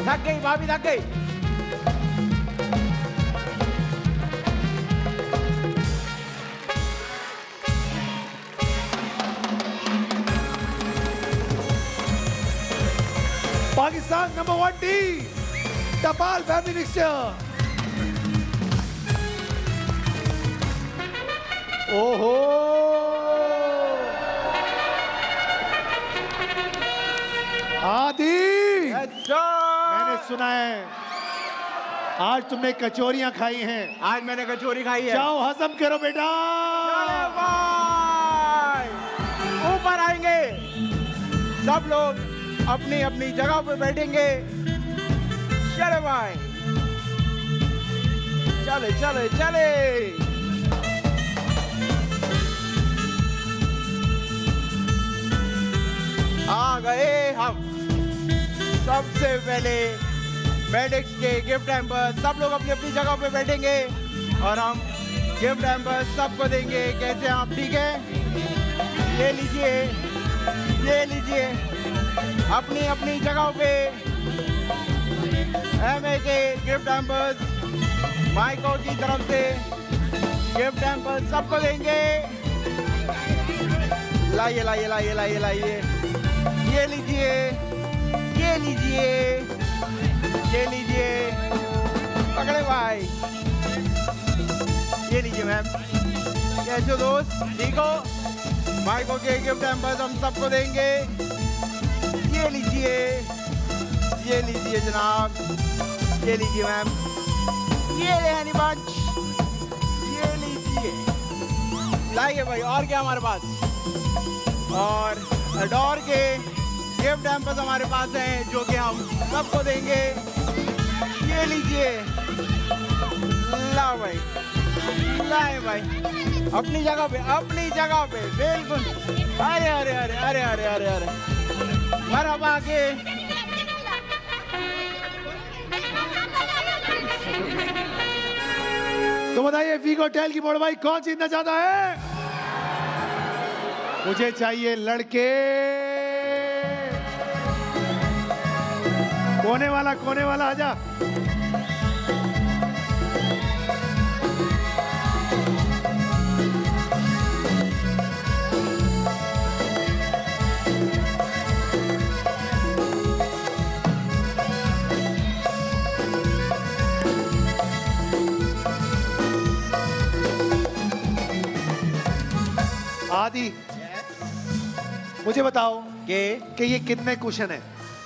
थक गई भाभी, थक गई। पाकिस्तान नंबर 1 टीम टपाल फैमिली मिक्सचर। ओहो, आदि मैंने सुना है आज तुमने कचौरियां खाई हैं। आज मैंने कचौरी खाई है। जाओ हजम करो बेटा। चले भाई, ऊपर आएंगे सब लोग, अपनी अपनी जगह पे बैठेंगे। चले भाई, चले चले चले। आ गए हम। सबसे पहले मेडिक्स के गिफ्ट हैम्पर, सब लोग अपनी अपनी जगह पे बैठेंगे और हम गिफ्ट हैम्पर सबको देंगे। कैसे आप? ठीक है, ये लीजिए, ये लीजिए अपनी अपनी जगह पे। एमए के गिफ्ट हैम्पर्स माइको की तरफ से गिफ्ट हैम्पर्स सबको देंगे। लाइए लाइए लाइए लाइए लाइए, ये लीजिए, ये लीजिए, ये लीजिए, पकड़े भाई, ये लीजिए मैम। कैसे हो दोस्त, ठीक हो? माइको के गिफ्ट हैम्पर्स हम सबको देंगे। ये लीजिए, ये लीजिए जनाब, ये लीजिए मैम, ये ले हनी बंच, ये लीजिए। लाइए भाई, और क्या हमारे पास? और अडोर के गिफ्ट हैम्पर्स हमारे पास हैं जो कि हम सबको देंगे। ये लीजिए, लाओ भाई, लाए भाई, अपनी जगह पे बिल्कुल। अरे अरे अरे अरे अरे अरे अरे, मरहबा के। तो बताइए वीगो टेल की बोर्ड भाई कौन जीतना चाहता है? मुझे चाहिए लड़के। कोने वाला आजा। आदि मुझे बताओ कि ये कितने क्वेश्चन है?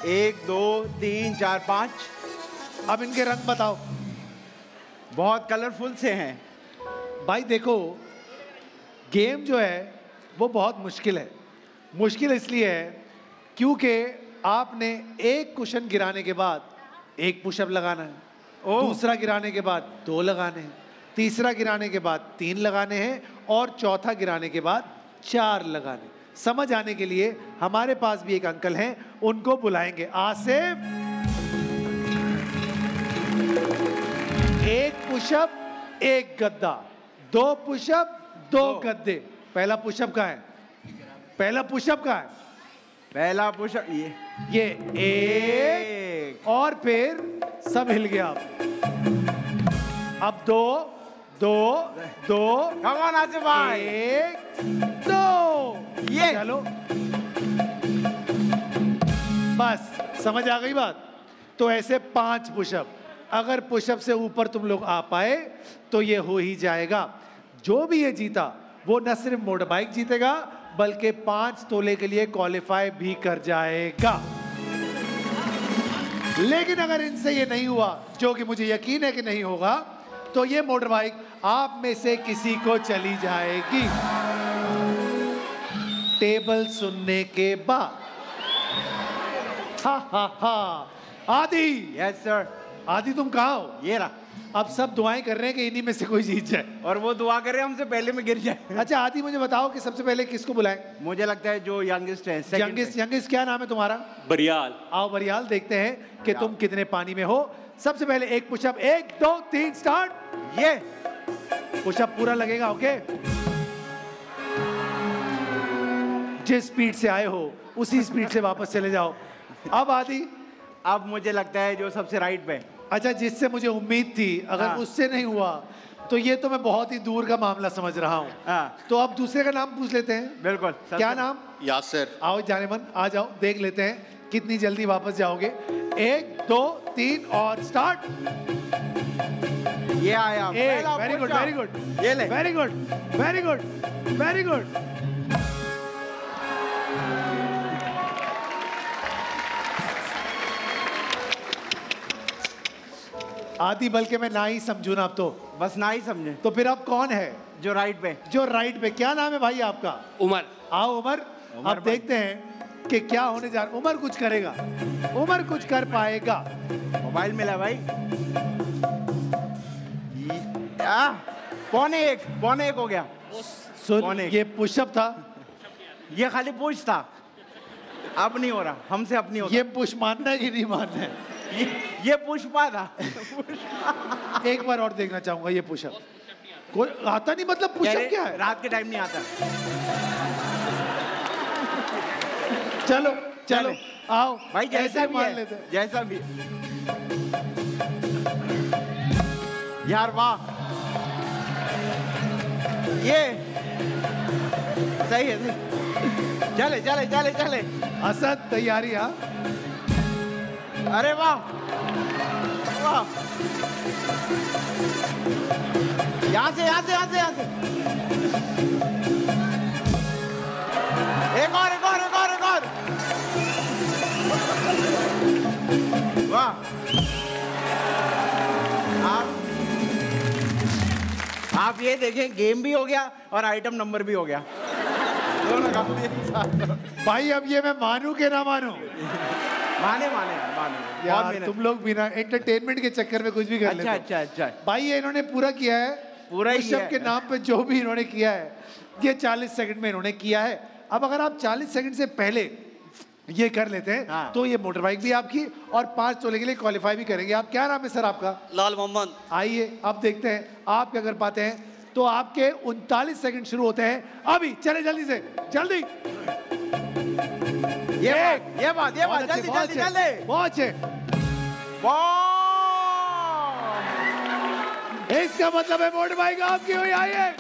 1 2 3 4 5। अब इनके रंग बताओ। बहुत कलरफुल से हैं भाई। देखो, गेम जो है वो बहुत मुश्किल है। मुश्किल इसलिए है क्योंकि आपने एक क्वेश्चन गिराने के बाद 1 पुशअप लगाना है, दूसरा गिराने के बाद 2 लगाने हैं, तीसरा गिराने के बाद 3 लगाने हैं और चौथा गिराने के बाद 4 लगाने। समझ आने के लिए हमारे पास भी एक अंकल हैं, उनको बुलाएंगे। आसिफ, एक पुशअप एक गद्दा, 2 पुशअप 2 गद्दे। पहला पुशअप का है, पहला पुशअप का है, पहला पुशअप ये एक और फिर सब हिल गया। अब 2 2 2 कम ऑन आसिफ भाई, 1 2 ये चलो बस समझ आ गई बात। तो ऐसे 5 पुशअप, अगर पुशअप से ऊपर तुम लोग आ पाए तो ये हो ही जाएगा। जो भी ये जीता वो न सिर्फ मोटर बाइक जीतेगा बल्कि 5 तोले के लिए क्वालिफाई भी कर जाएगा। लेकिन अगर इनसे ये नहीं हुआ, जो कि मुझे यकीन है कि नहीं होगा, तो ये मोटर बाइक आप में से किसी को चली जाएगी टेबल सुनने के बाद। हा हा हा। आदि, यस सर। आदि तुम कहाँ हो? ये रहा। अब सब दुआएं कर रहे हैं कि इन्हीं में से कोई जीत जाए, और वो दुआ कर रहे हैं हमसे पहले में गिर जाए। अच्छा आदि, मुझे बताओ कि सबसे पहले किसको बुलाएं? मुझे लगता है जो यंगेस्ट है, यंगेस्ट क्या नाम है तुम्हारा? बरियाल। आओ बरियाल, देखते हैं कि तुम कितने पानी में हो। सबसे पहले एक पुशअप, 1 2 3 स्टार्ट। ये पुशअप पूरा लगेगा, ओके? जिस स्पीड से आए हो उसी स्पीड से वापस चले जाओ। अब आदि, अब मुझे लगता है जो सबसे राइट पे। अच्छा, जिससे मुझे उम्मीद थी, अगर हाँ। उससे नहीं हुआ तो ये तो मैं बहुत ही दूर का मामला समझ रहा हूँ। हाँ। तो अब दूसरे का नाम पूछ लेते हैं। बिल्कुल। क्या नाम? यासिर। आओ जानेमन, आ जाओ, देख लेते हैं कितनी जल्दी वापस जाओगे। 1 2 3 और स्टार्ट। ये आया। वेरी गुड, वेरी गुड, ये ले। Very good, very good, very good. आदि, बल्कि मैं ना ही समझू ना अब तो। बस ना ही समझे। तो फिर अब कौन है जो राइट पे? जो राइट पे? क्या नाम है भाई आपका? उमर। आओ उमर, अब देखते हैं कि क्या होने जा रहा। उमर कुछ करेगा, उमर कुछ कर पाएगा। मोबाइल मिला भाई। पौने एक हो गया। सुन, कौन है? ये पुशअप था, ये खाली पुश था, अब नहीं हो रहा हमसे, अब नहीं होता। ये पुश मानना है कि नहीं मानना है? ये पुष्पा था। एक बार और देखना चाहूंगा ये पुशअप। कोई आता नहीं, मतलब पुशअप क्या है? रात के टाइम नहीं आता। चलो चलो आओ भाई जैसा ऐसे भी मान है, लेते हैं। जैसा भी। यार वाह, ये सही है, सही। चले चले चले चले। असद, तैयारी? हाँ, अरे वाह वाह। यहाँ से यहाँ से यहाँ से यहाँ से। एक और एक और एक और एक और। वाह। आप ये देखें, गेम भी हो गया और आइटम नंबर भी हो गया, दोनों काम एक साथ। भाई अब ये मैं मानूं कि ना मानूं? माने माने माने यार तुम लोग बिना एंटरटेनमेंट के चक्कर में कुछ भी कर लेते हो। अच्छा अच्छा अच्छा। भाई ये इन्होंने पूरा किया है, पूरा ही पुशअप किया के है। नाम पे जो भी इन्होंने किया है, ये 40 सेकंड में इन्होंने किया है। अब अगर आप 40 सेकंड से पहले ये कर लेते हैं हाँ। तो ये मोटर बाइक भी आपकी और 5 तोले के लिए क्वालिफाई भी करेंगे। आप, क्या नाम है सर आपका? लाल मोहम्मद। आइए अब देखते हैं आप क्या कर पाते हैं। तो आपके 39 सेकंड शुरू होते हैं अभी। चले जल्दी से, जल्दी। ये बात जल्दी जल्दी जल्दी। बहुत अच्छे। इसका मतलब है मोटर बाइक आपकी हुई। आइए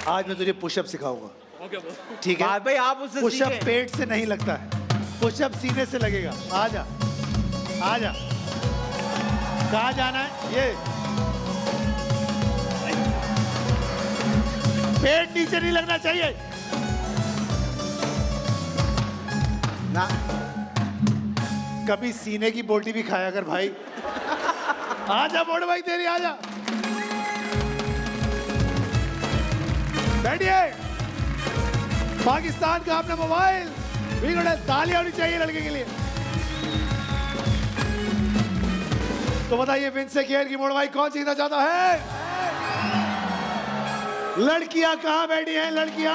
आज मैं तुझे पुशअप सिखाऊंगा, ठीक है? भाई आप उससे पुशअप सीखें। पेट से नहीं लगता है, पुशअप सीने से लगेगा। आजा आजा। कहाँ जाना है? ये पेट नीचे नहीं लगना चाहिए ना। कभी सीने की बोटी भी खाया कर भाई। आजा मोड़ भाई तेरी, आजा। बैठिए। पाकिस्तान का अपना मोबाइल बिगड़े, तालियां होनी चाहिए लड़के के लिए। तो बताइए विंस से केयर की मोड़ भाई कौन जीतना चाहता है? लड़कियां कहां बैठी हैं? लड़कियां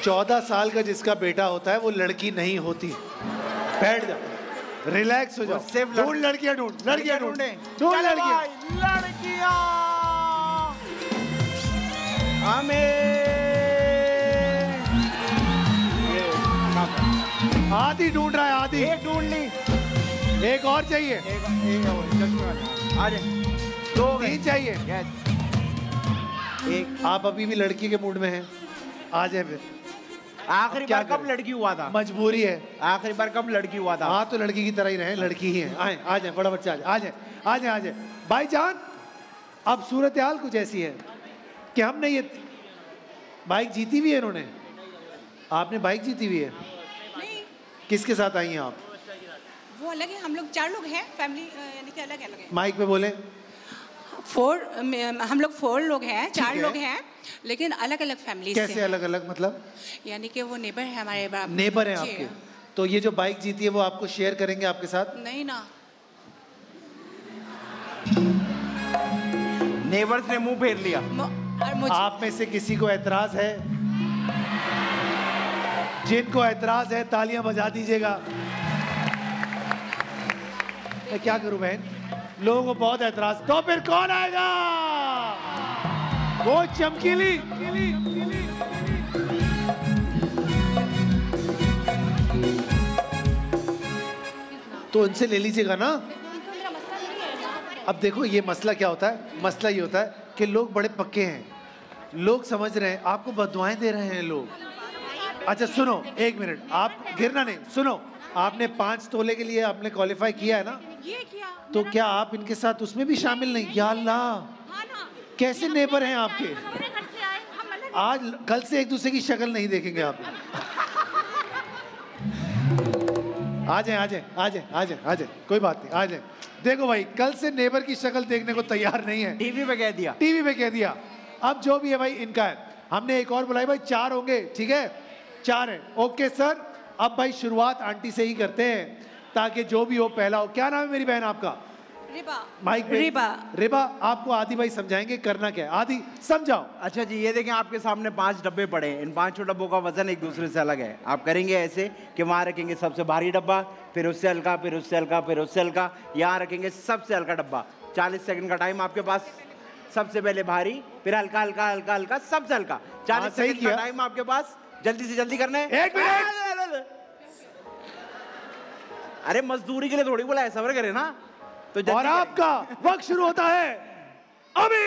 14 साल का जिसका बेटा होता है वो लड़की नहीं होती। बैठ जा, रिलैक्स हो जाओ। ढूंढ लड़कियां, ढूंढ लड़कियां, ढूंढ लड़कियां। लड़कियां हमें आदि ढूंढ रहा है, आदि। एक ढूंढ ली, एक और चाहिए। आ जाए, दो तीन चाहिए। एक। आप अभी भी लड़की के मूड में हैं? आ जाए फिर। आखिरी बार कब लड़की हुआ था? मजबूरी है। आखिरी बार कब लड़की हुआ था? हाँ तो लड़की की तरह ही रहे, लड़की ही है। आए, आ जाए फटाफट से, आ जाए, आ जाए, आ जाए भाईजान। अब सूरत हाल कुछ ऐसी है कि हमने ये बाइक जीती हुई है। इन्होंने, आपने बाइक जीती हुई है? नहीं, किसके साथ आई हैं आप? वो अलग है, हम लोग 4 लोग हैं, फैमिली यानी कि अलग है। माइक पे बोले। 4 हम लोग 4 लोग हैं, 4 लोग हैं, लेकिन अलग अलग फैमिली से। कैसे अलग अलग मतलब? यानी कि वो नेबर है हमारे बराबर। नेबर है आपके? तो ये जो बाइक जीती है वो आपको शेयर करेंगे आपके साथ? नहीं ना। नेबर्स ने मुंह फेर लिया। आप में से किसी को ऐतराज है? जिनको ऐतराज है तालियां बजा दीजिएगा। मैं क्या करूं बहन, लोगों को बहुत ऐतराज। तो फिर कौन आएगा? वो चमकीली। तो उनसे ले लीजिएगा ना। अब देखो ये मसला क्या होता है, मसला ये होता है कि लोग बड़े पक्के हैं, लोग समझ रहे हैं आपको बददुआएं दे रहे हैं लोग। अच्छा सुनो, एक मिनट, आप गिरना नहीं। सुनो, आपने 5 तोले के लिए आपने क्वालिफाई किया है ना? ये किया तो क्या आप इनके साथ उसमें भी शामिल नहीं? या अल्लाह, कैसे नेबर हैं आपके? आज कल से एक दूसरे की शक्ल नहीं देखेंगे आप। आ जाए, आ जाए, आ जाए, आ जाए, आ जाए, कोई बात नहीं, आ जाए। देखो भाई, कल से नेबर की शक्ल देखने को तैयार नहीं है। टीवी पे कह दिया, टीवी पे कह दिया। अब जो भी है भाई इनका है। हमने एक और बुलाई भाई, 4 होंगे, ठीक है? 4 है, ओके सर। अब भाई शुरुआत आंटी से ही करते हैं ताकि जो भी हो पहला हो। क्या नाम है मेरी बहन आपका? रिबा। माइक पे। रिबा। रिबा, आपको आदि भाई समझाएंगे करना क्या है। आदि समझाओ। अच्छा जी, ये देखें आपके सामने 5 डब्बे पड़े हैं। इन 5 डब्बों का वजन एक दूसरे से अलग है। आप करेंगे ऐसे कि वहाँ रखेंगे सबसे भारी डब्बा, फिर उससे हल्का, फिर उससे हल्का, फिर उससे हल्का, यहाँ रखेंगे सबसे हल्का डब्बा। 40 सेकंड का टाइम आपके पास। सबसे पहले भारी, फिर हल्का हल्का हल्का हल्का, सबसे हल्का। 40 सेकंड का टाइम आपके पास। जल्दी से जल्दी करना है। 1 मिनट। अरे मजदूरी के लिए थोड़ी बोला है, सब्र करे ना। तो और आपका वक्त शुरू होता है अभी।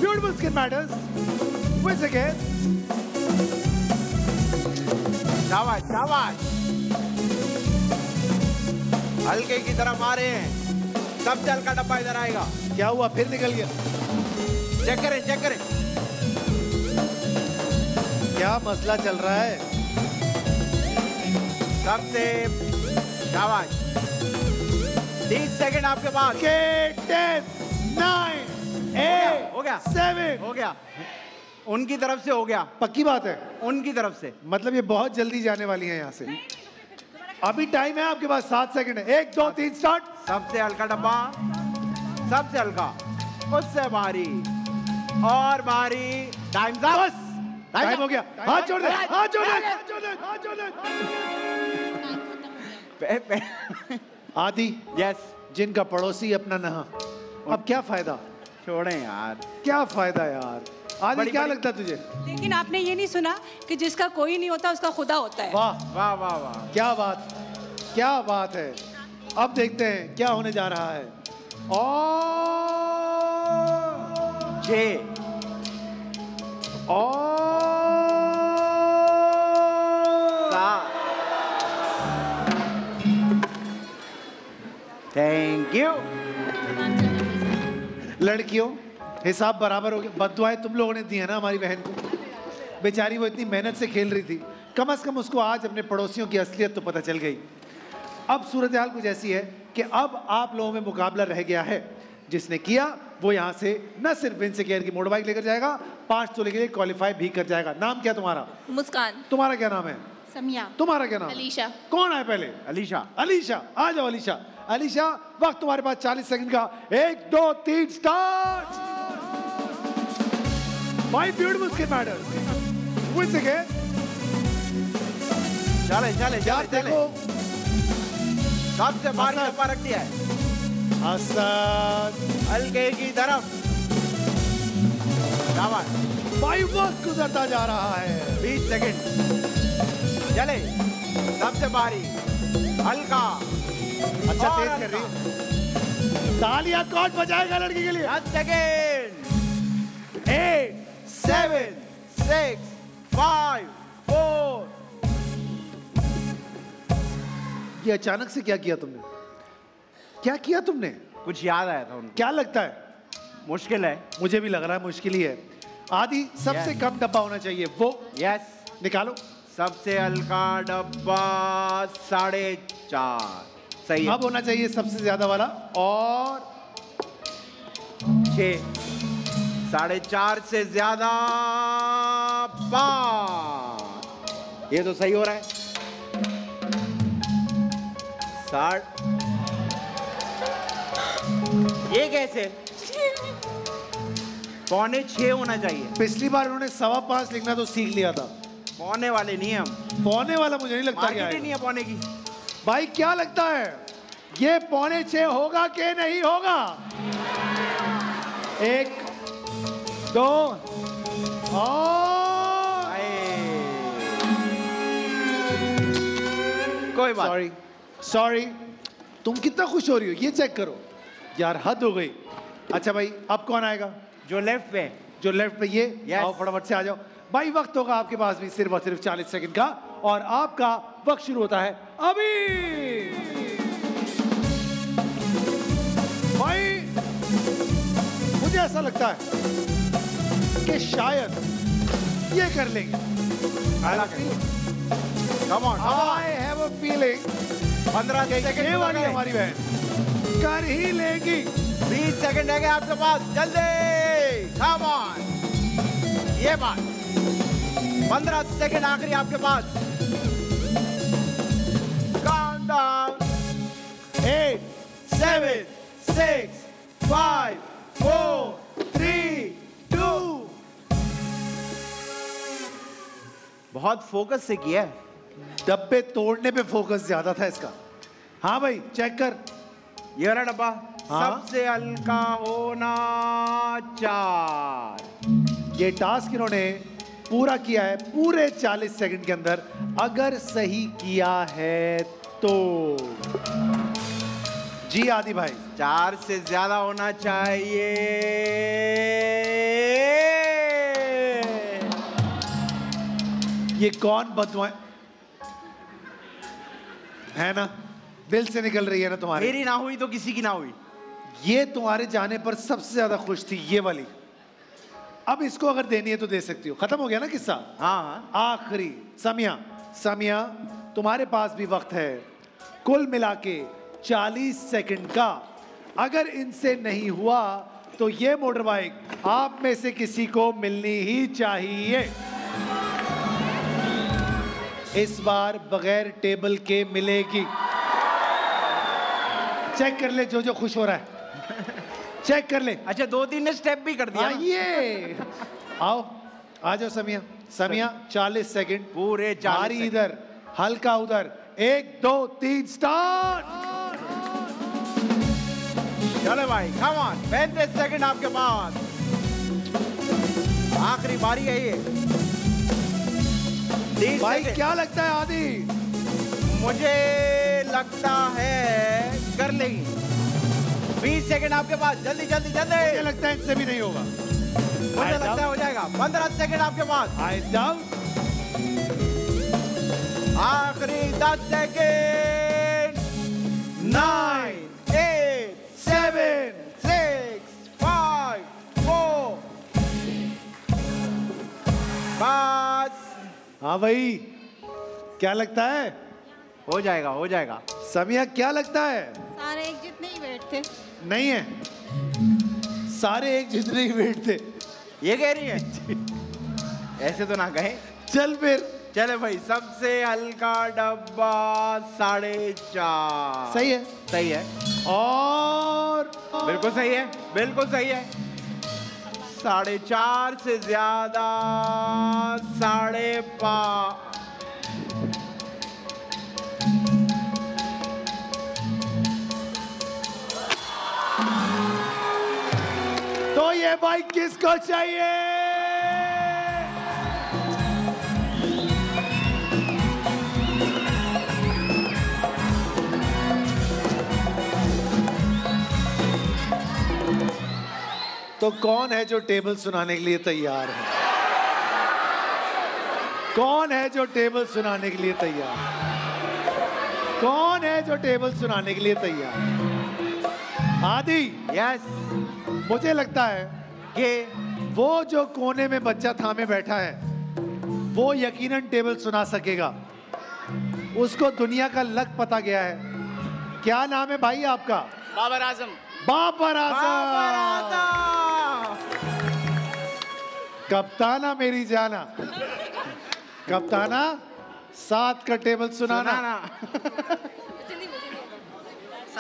Beautiful skin matters once again। शाबाश शाबाश, हल्के की तरफ आ रहे हैं। सबसे हल्का डब्बा इधर आएगा। क्या हुआ, फिर निकल गया? चेक करें, चेक करें। क्या मसला चल रहा है? सबसे शाबाश। 30 सेकंड आपके पास। 10 9 8 हो गया, 7 हो गया। उनकी तरफ से हो गया। पक्की बात है? उनकी तरफ से। मतलब ये बहुत जल्दी जाने वाली है यहाँ से। अभी टाइम है आपके पास, 7 सेकंड है। 1 2 3 स्टार्ट। सबसे हल्का डब्बा, सबसे हल्का, उससे भारी और भारी। टाइम बस, टाइम हो गया। हाथ जोड़ दे, हाथ जोड़ दे, हाथ जोड़ दे, हाथ जोड़ दे। आदि, यस, जिनका पड़ोसी अपना नहा, अब क्या फायदा? छोड़ें यार, क्या फायदा यार। आदि क्या लगता है तुझे? लेकिन आपने ये नहीं सुना कि जिसका कोई नहीं होता उसका खुदा होता है। वाह वाह वाह वाह, क्या बात, क्या बात है। अब देखते हैं क्या होने जा रहा है। और 6 थैंक यू। लड़कियों, हिसाब बराबर हो गया। बद्दुआएं तुम लोगों ने दी है ना हमारी बहन को। बेचारी वो इतनी मेहनत से खेल रही थी, कम से कम उसको आज अपने पड़ोसियों की असलियत तो पता चल गई। अब सूरत हाल कुछ ऐसी है कि अब आप लोगों में मुकाबला रह गया है। जिसने किया वो यहाँ से न सिर्फ विंस केयर की मोटर बाइक लेकर जाएगा, 5 तोले के लिए क्वालिफाई भी कर जाएगा। नाम क्या तुम्हारा? मुस्कान। तुम्हारा क्या नाम है? समिया। तुम्हारा क्या नाम? अलीशा। कौन है पहले? अलीशा। अलीशा, आ जाओ अलीशा। अलीशा, वक्त तुम्हारे पास 40 सेकंड का। 1 2 3 start. My beautiful skin matters. Once again, चले चले यार चले देखो, सबसे भारी डब्बा रख दिया है असद हल्के की तरफ। क्या बात? भाई वक्त गुजरता जा रहा है। 20 सेकंड चले। सबसे भारी हल्का। अच्छा और तेज कर रही है। तालियां कौन बजाएगा लड़की के लिए? 10 सेकंड। 8 7 6 5 4। ये अचानक से क्या किया तुमने? क्या किया तुमने? कुछ याद आया था उनको। क्या लगता है? मुश्किल है। मुझे भी लग रहा है मुश्किल ही है। आदि सबसे Yes. कम डब्बा होना चाहिए, वो यस। निकालो। सबसे हल्का डब्बा 4.5 सही है। अब होना चाहिए सबसे ज्यादा वाला, और 6 4.5 से ज्यादा 5। ये तो सही हो रहा है। 60। ये कैसे? 5.25 होना चाहिए। पिछली बार उन्होंने 5.25 लिखना तो सीख लिया था। पौने वाले नहीं है हम। पौने वाला मुझे नहीं लगता क्या मार्केट ही है। नहीं है पौने की। भाई क्या लगता है, ये 5.25 होगा कि नहीं होगा? 1 2 और कोई बात। सॉरी, तुम कितना खुश हो रही हो ये चेक करो यार, हद हो गई। अच्छा भाई, अब कौन आएगा? जो लेफ्ट पे। जो लेफ्ट पे ये। Yes. आओ फटाफट से आ जाओ भाई, वक्त होगा आपके पास भी सिर्फ और सिर्फ 40 सेकंड का, और आपका वक्त शुरू होता है अभी। भाई मुझे ऐसा लगता है कि शायद ये कर लेंगे। Come on, I have a feeling 15 second ये वाली हमारी बहन कर ही लेगी। 20 सेकंड है आपके पास, जल्दी। Come on, ये बात। 15 सेकंड आखिरी आपके पास। Countdown 8 7 6 5 4 3 2। बहुत फोकस से किया है। डब्बे तोड़ने पे फोकस ज्यादा था इसका। हाँ भाई चेक कर। ये वाला डब्बा हाँ? सबसे हल्का होना 4। ये टास्क इन्होंने पूरा किया है पूरे 40 सेकंड के अंदर, अगर सही किया है तो। जी आदि भाई, 4 से ज्यादा होना चाहिए। ये कौन बदुआ है ना, दिल से निकल रही है ना तुम्हारे। मेरी ना हुई तो किसी की ना हुई। ये तुम्हारे जाने पर सबसे ज्यादा खुश थी ये वाली। अब इसको अगर देनी है तो दे सकती हो। खत्म हो गया ना किस्सा। हाँ। आखिरी समिया तुम्हारे पास भी वक्त है कुल मिला के 40 सेकंड का। अगर इनसे नहीं हुआ तो ये मोटर बाइक आप में से किसी को मिलनी ही चाहिए। इस बार बगैर टेबल के मिलेगी। चेक कर ले, जो खुश हो रहा है चेक कर ले। अच्छा 2-3 ने स्टेप भी कर दिया। आइए आओ, आ जाओ समिया 40 सेकंड पूरे 40 भारी सेकंड। इधर हल्का उधर। 1 2 3 स्टार्ट। चलो भाई, कम ऑन। 35 सेकंड आपके पास। आखिरी बारी है ये। 30 भाई सेकंड। क्या लगता है आदि? मुझे लगता है कर लेगी। 20 सेकंड आपके पास, जल्दी जल्दी जल्दी। मुझे लगता है इनसे भी नहीं होगा। मुझे लगता है हो जाएगा। 15 सेकंड आपके पास। I doubt. आखिरी 10 सेकंड। 9 8 7 6 5 4। बस हाँ भाई, क्या लगता है? हो जाएगा, हो जाएगा। समिया क्या लगता है? सारे एक जितने ही वेट थे। नहीं है, सारे एक जितने ही वेट थे। ये कह रही है। ऐसे तो ना कहे। चल फिर चले भाई, सबसे हल्का डब्बा 4.5। सही है, सही है, और बिल्कुल सही है, बिल्कुल सही है। 4.5 से ज्यादा 5.5। तो ये बाइक किसको चाहिए? तो कौन है जो टेबल सुनाने के लिए तैयार है? कौन है जो टेबल सुनाने के लिए तैयार है? कौन है जो टेबल सुनाने के लिए तैयार है? आदि, यस, मुझे लगता है कि वो जो कोने में बच्चा थामे बैठा है वो यकीनन टेबल सुना सकेगा। उसको दुनिया का लक पता गया है। क्या नाम है भाई आपका? बाबर आजम। बाबर आजम। कप्ताना मेरी जाना, कप्ताना 7 का टेबल सुनाना।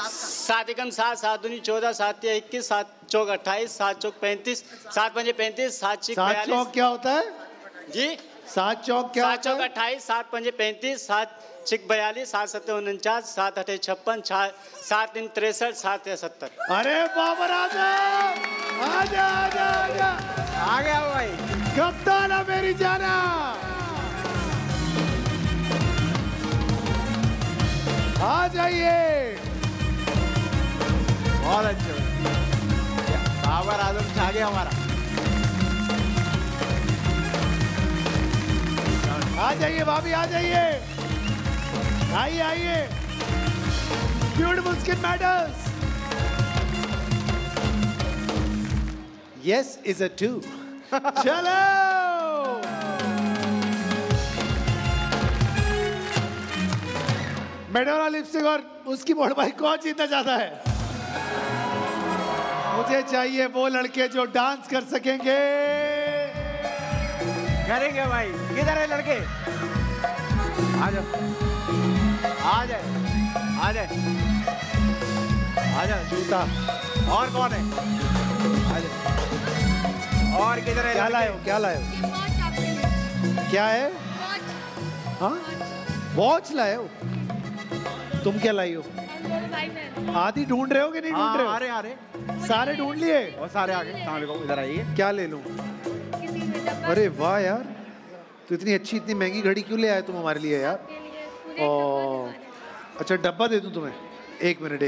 7 एकम 7, 7 दूनी 14, 7 तिया 21, 7 चौक 28, 7 चौक 35, 7 पंजे 35, 7 चिक 7 चौक 42। क्या होता है? जी, 7 चौक क्या 7 होता चौक है? 28, 7 पंजे 35, 7 चिक 42, 7 सत्ते 49, 7 अठे 56, 7 तीन 63, 7 या 70। अरे बाबर आजम, आजा आजा आजा, आ गया भाई। कप्ताना मेरी जाना। आ जाइए। बहुत अच्छे, बाबर आजम छा गया हमारा। आ जाइए भाभी, आ जाइए, आइए आइए। Beautiful skin matters. Yes is a 2। चलो, मेडोना लिपस्टिक और उसकी बोर्ड भाई कौन जीतना चाहता है? मुझे चाहिए वो लड़के जो डांस कर सकेंगे। करेंगे भाई, किधर है लड़के? आ जाओ, आ जाए, आ जाए, आ जाओ। जूता और कौन है? आ जाओ। और किधर है क्या लड़के? लाए हो? क्या लाए हो? क्या है? हाँ, वॉच लाए हो? तुम क्या लाई हो? आदि ढूंढ रहे हो कि नहीं ढूंढ रहे हो? आ रहे सारे ढूंढ लिए? और सारे आगे। सलाम, इधर आइए। क्या ले लूं? अरे वाह यार, तो इतनी अच्छी इतनी महंगी घड़ी क्यों ले आए तुम हमारे लिए यार? और अच्छा, डब्बा दे दूं तुम्हें? एक मिनट,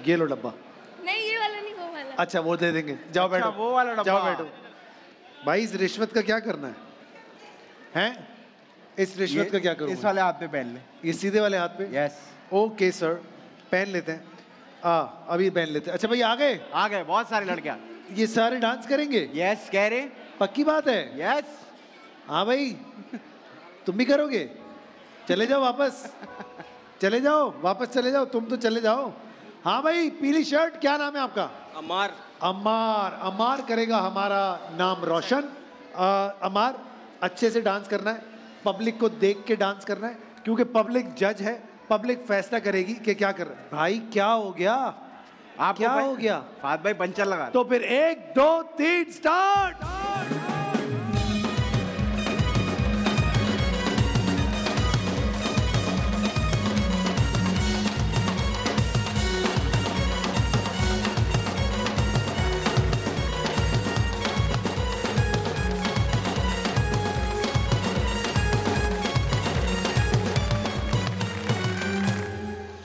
ये लो डब्बा। नहीं, ये वाला नहीं, वो वाला। अच्छा, वो दे देंगे। जाओ अच्छा, बैठो, वो वाला डब्बा। जाओ बैठो। भाई इस रिश्वत का क्या करना है? हैं? इस रिश्वत का क्या करूं? इस वाले हाथ पे पहन ले। ये सीधे वाले हाथ पे? यस। ओके सर, पहन लेते हैं। अभी पहन लेते हैं। अच्छा भाई, आ गए? आ गए बहुत सारे लड़के। ये सारे डांस करेंगे? यस, कह रहे। पक्की बात है? यस। हाँ भाई, तुम भी करोगे? चले जाओ वापस, चले जाओ वापस, चले जाओ, तुम तो चले जाओ। हाँ भाई, पीली शर्ट, क्या नाम है आपका? अमार। अमार। अमार करेगा हमारा नाम रोशन। अमार, अच्छे से डांस करना है, पब्लिक को देख के डांस करना है, क्योंकि पब्लिक जज है, पब्लिक फैसला करेगी कि क्या कर रहा है। भाई क्या हो गया? आप क्या हो गया? फात भाई पंचर लगा। तो फिर 1 2 3 स्टार्ट।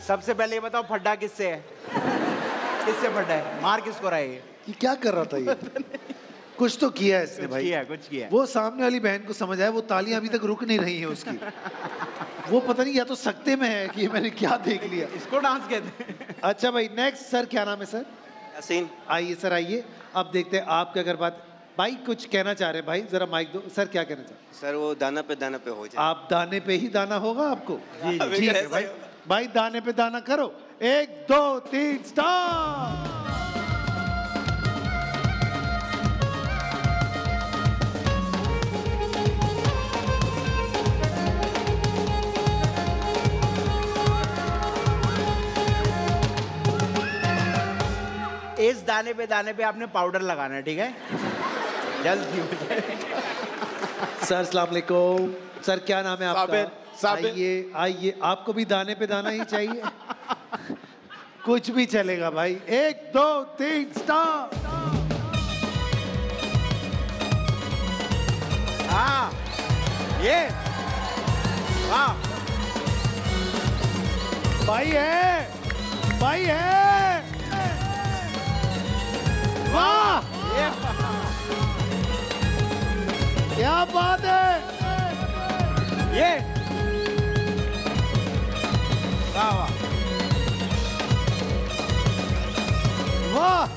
सबसे पहले ये बताओ, फड्डा किससे है? किससे फड्डा है? मार किसको रहा है ये? ये क्या कर रहा था ये? कुछ तो किया है इसने भाई। कुछ किया। वो सामने वाली बहन को समझ आया, वो तालियां अभी तक रुक नहीं रही है उसकी। वो पता नहीं, या तो सकते में है कि मैंने क्या देख लिया। इसको डांस कहते हैं। अच्छा भाई, नेक्स्ट सर, क्या नाम है सर? यासीन। आइए सर, आइए। अब देखते हैं आपके अगर बात, भाई कुछ कहना चाह रहे हैं भाई, जरा माइक दो। सर क्या कहना चाह रहे हैं? सर वो दाना पे हो जाए। आप दाने पे ही दाना होगा आपको? जी, जी। ठीक है भाई, भाई दाने पे दाना करो। 1 2 3 स्टार्ट। दाने पे आपने पाउडर लगाना है, ठीक है? जल्दी हो जाएगा। सर अस्सलाम वालेकुम। सर क्या नाम है आपका? आइए आइए, आपको भी दाने पे दाना ही चाहिए? कुछ भी चलेगा भाई। 1 2 3 स्टार्ट। हाँ, ये वाह भाई है, भाई है, वाह क्या बात है, ये वाह वाह वाह,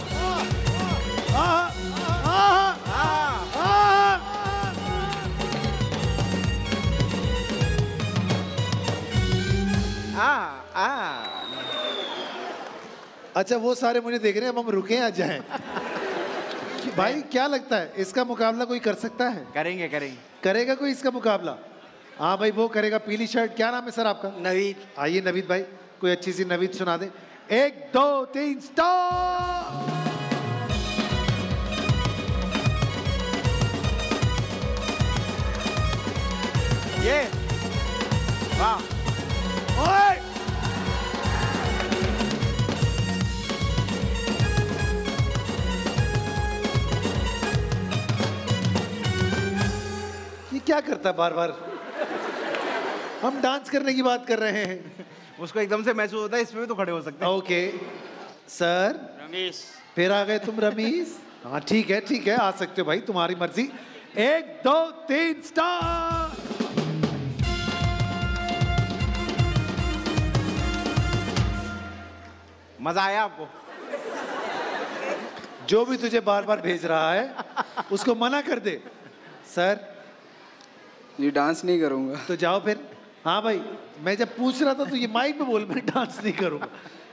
अच्छा वो सारे मुझे देख रहे हैं, अब हम रुके आ जाएं। भाई क्या लगता है इसका मुकाबला कोई कर सकता है? करेंगे करेंगे। करेगा कोई इसका मुकाबला? हाँ भाई वो करेगा। पीली शर्ट, क्या नाम है सर आपका? नवीद। आइए नवीद भाई, कोई अच्छी सी नवीद सुना दे। 1 2 3 स्टार्ट। ये वाह ओए ये क्या करता है बार बार? हम डांस करने की बात कर रहे हैं। उसको एकदम से महसूस होता है इसमें भी तो खड़े हो सकते हैं। Okay sir. रमेश। फिर आ गए तुम रमीश। हाँ ठीक है आ सकते हो भाई, तुम्हारी मर्जी। 1 2 3 स्टार्ट। मजा आया आपको? जो भी तुझे बार बार भेज रहा है उसको मना कर दे। सर ये डांस नहीं करूंगा। तो जाओ फिर। हाँ भाई मैं जब पूछ रहा था तो ये माइक पे बोल, मैं डांस नहीं करूंगा।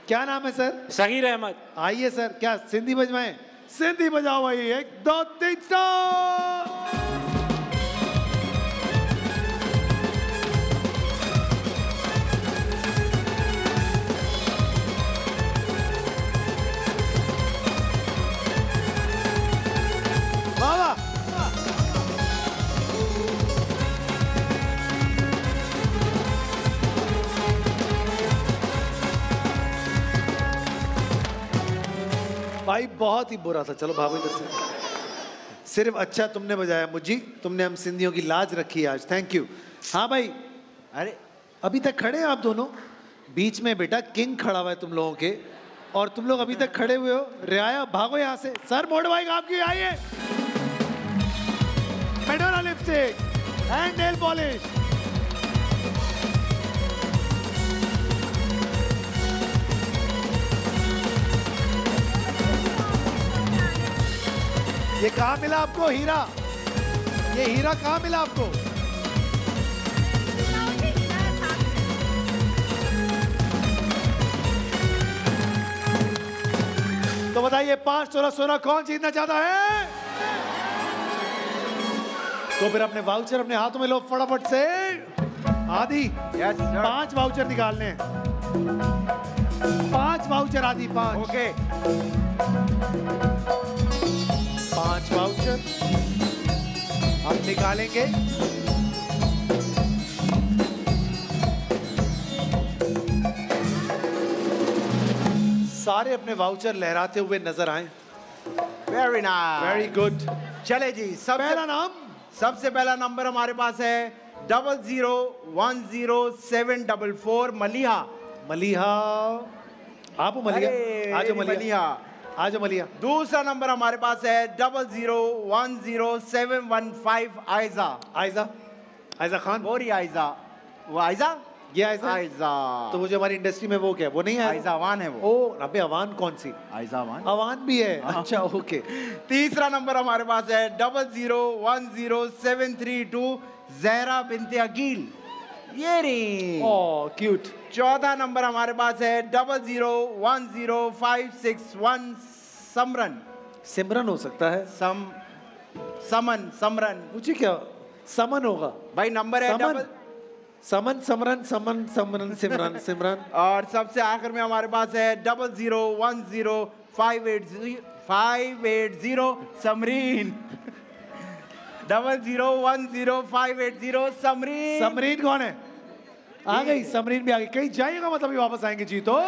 क्या नाम है सर? सगीर अहमद। आइए सर, क्या सिंधी बजवाएं? सिंधी बजाओ भाई। 1 2 3 स्टार्ट। भाई बहुत ही बुरा था। चलो भागो इधर से। सिर्फ अच्छा तुमने बजाया मुझी, तुमने हम सिंधियों की लाज रखी आज। Thank you. हाँ भाई, अरे अभी तक खड़े हैं आप दोनों? बीच में बेटा किंग खड़ा हुआ है तुम लोगों के, और तुम लोग अभी तक खड़े हुए हो। रियाया भागो यहाँ से। सर मोड़ भाई आपकी आइए। Madonna lipstick and nail polish. ये कहाँ मिला आपको हीरा? ये हीरा कहाँ मिला आपको? तो बताइए 5 तोला सोना कौन जीतना चाहता है? तो फिर अपने वाउचर अपने हाथों में लो फटाफट से। आदि 5 वाउचर निकालने हैं। 5 वाउचर आदि, 5। ओके 5 वाउचर हम निकालेंगे। सारे अपने वाउचर लहराते हुए नजर आए। Very nice, very good. चले जी, पहला नाम। सबसे पहला नंबर हमारे पास है 00107444 मलिहा। मलिहा, आप हो मलिहा? आज मलिहा, आज मलिहा। दूसरा नंबर हमारे पास है 00100715 आयजा। आयजा, आयजा खान। वो रही आयजा, वो आयजा, ये आयजा। आयजा तो वो जो हमारी इंडस्ट्री में वो क्या है? वो नहीं है आयजा अवान है वो। ओ अबे अवान कौन सी? आयजा अवान, अवान भी है। अच्छा ओके। तीसरा नंबर हमारे पास है 00100732 जहरा बिनते अकील। ये रही। Oh cute. चौथा नंबर हमारे पास है 00100561 समरन। सिमरन हो सकता है। समरन। मुझे क्या समन होगा भाई? नंबर है समन, समरन, समरन, सिमरन। और सबसे आखिर में हमारे पास है 001058 580 समरीन। 0010 समरीन। समरीन कौन है? आ गई समरीन भी आ गई। कहीं जाइएगा मतलब भी वापस आएंगे जी। तो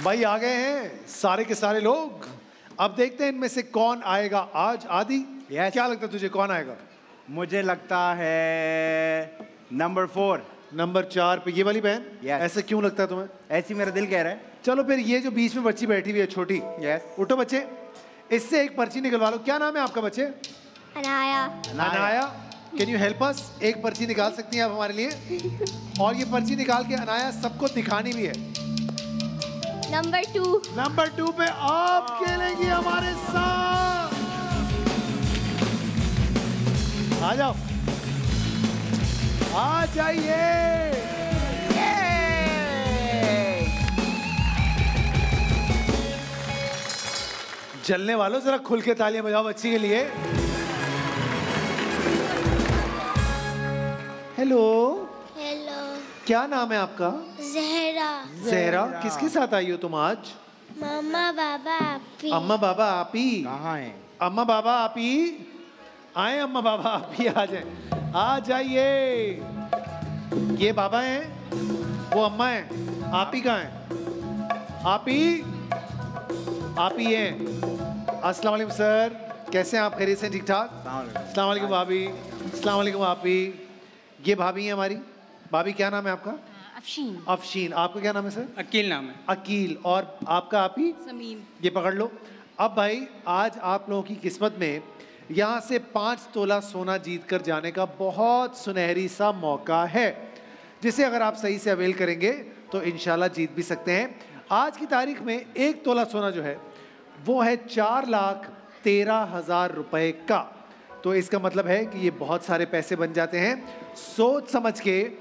भाई आ गए हैं सारे के सारे लोग। अब देखते हैं इनमें से कौन आएगा आज। आदि क्या लगता है तुझे कौन आएगा? मुझे लगता है नंबर 4। नंबर 4 पे ये वाली बहन। ऐसे क्यों लगता है तुम्हें? ऐसी मेरा दिल कह रहा है। चलो फिर ये जो बीच में बच्ची बैठी हुई है छोटी। उठो बच्चे, इससे एक पर्ची निकलवा लो। क्या नाम है आपका बच्चे? Anaya. Anaya, can you help us? एक पर्ची निकाल सकती हैं आप हमारे लिए? और ये पर्ची निकाल के अनाया सबको दिखानी भी है। नंबर 2। नंबर 2 पे आप खेलेंगी हमारे साथ। आ जाओ, आ जाइए। जलने वालों जरा खुल के तालियां बजाओ बच्ची के लिए। हेलो। हेलो। क्या नाम है आपका? जहरा। जहरा, किसके साथ आई हो तुम आज? मम्मा बाबा आपी। अम्मा बाबा आपी कहाँ है? अम्मा बाबा आपी आए। अम्मा बाबा आपी आ जाए, आ जाइए। ये बाबा हैं, वो अम्मा हैं। आपी कहाँ हैं? आपी आपी हैं। अस्सलाम वालेकुम सर, कैसे हैं आप? खैरियत से? ठीक ठाक। अस्सलाम वालेकुम भाभी। अस्सलाम वालेकुम आपी। ये भाभी हैं हमारी। भाभी क्या नाम है आपका? अफशीन। अफशीन। आपका क्या नाम है सर? अकील नाम है। अकील। और आपका आपी? समीन। ये पकड़ लो। अब भाई आज आप लोगों की किस्मत में यहाँ से 5 तोला सोना जीत कर जाने का बहुत सुनहरी सा मौका है, जिसे अगर आप सही से अवेल करेंगे तो इंशाल्लाह जीत भी सकते हैं। आज की तारीख में 1 तोला सोना जो है वो है 4,13,000 रुपए का। तो इसका मतलब है कि ये बहुत सारे पैसे बन जाते हैं। सोच समझ के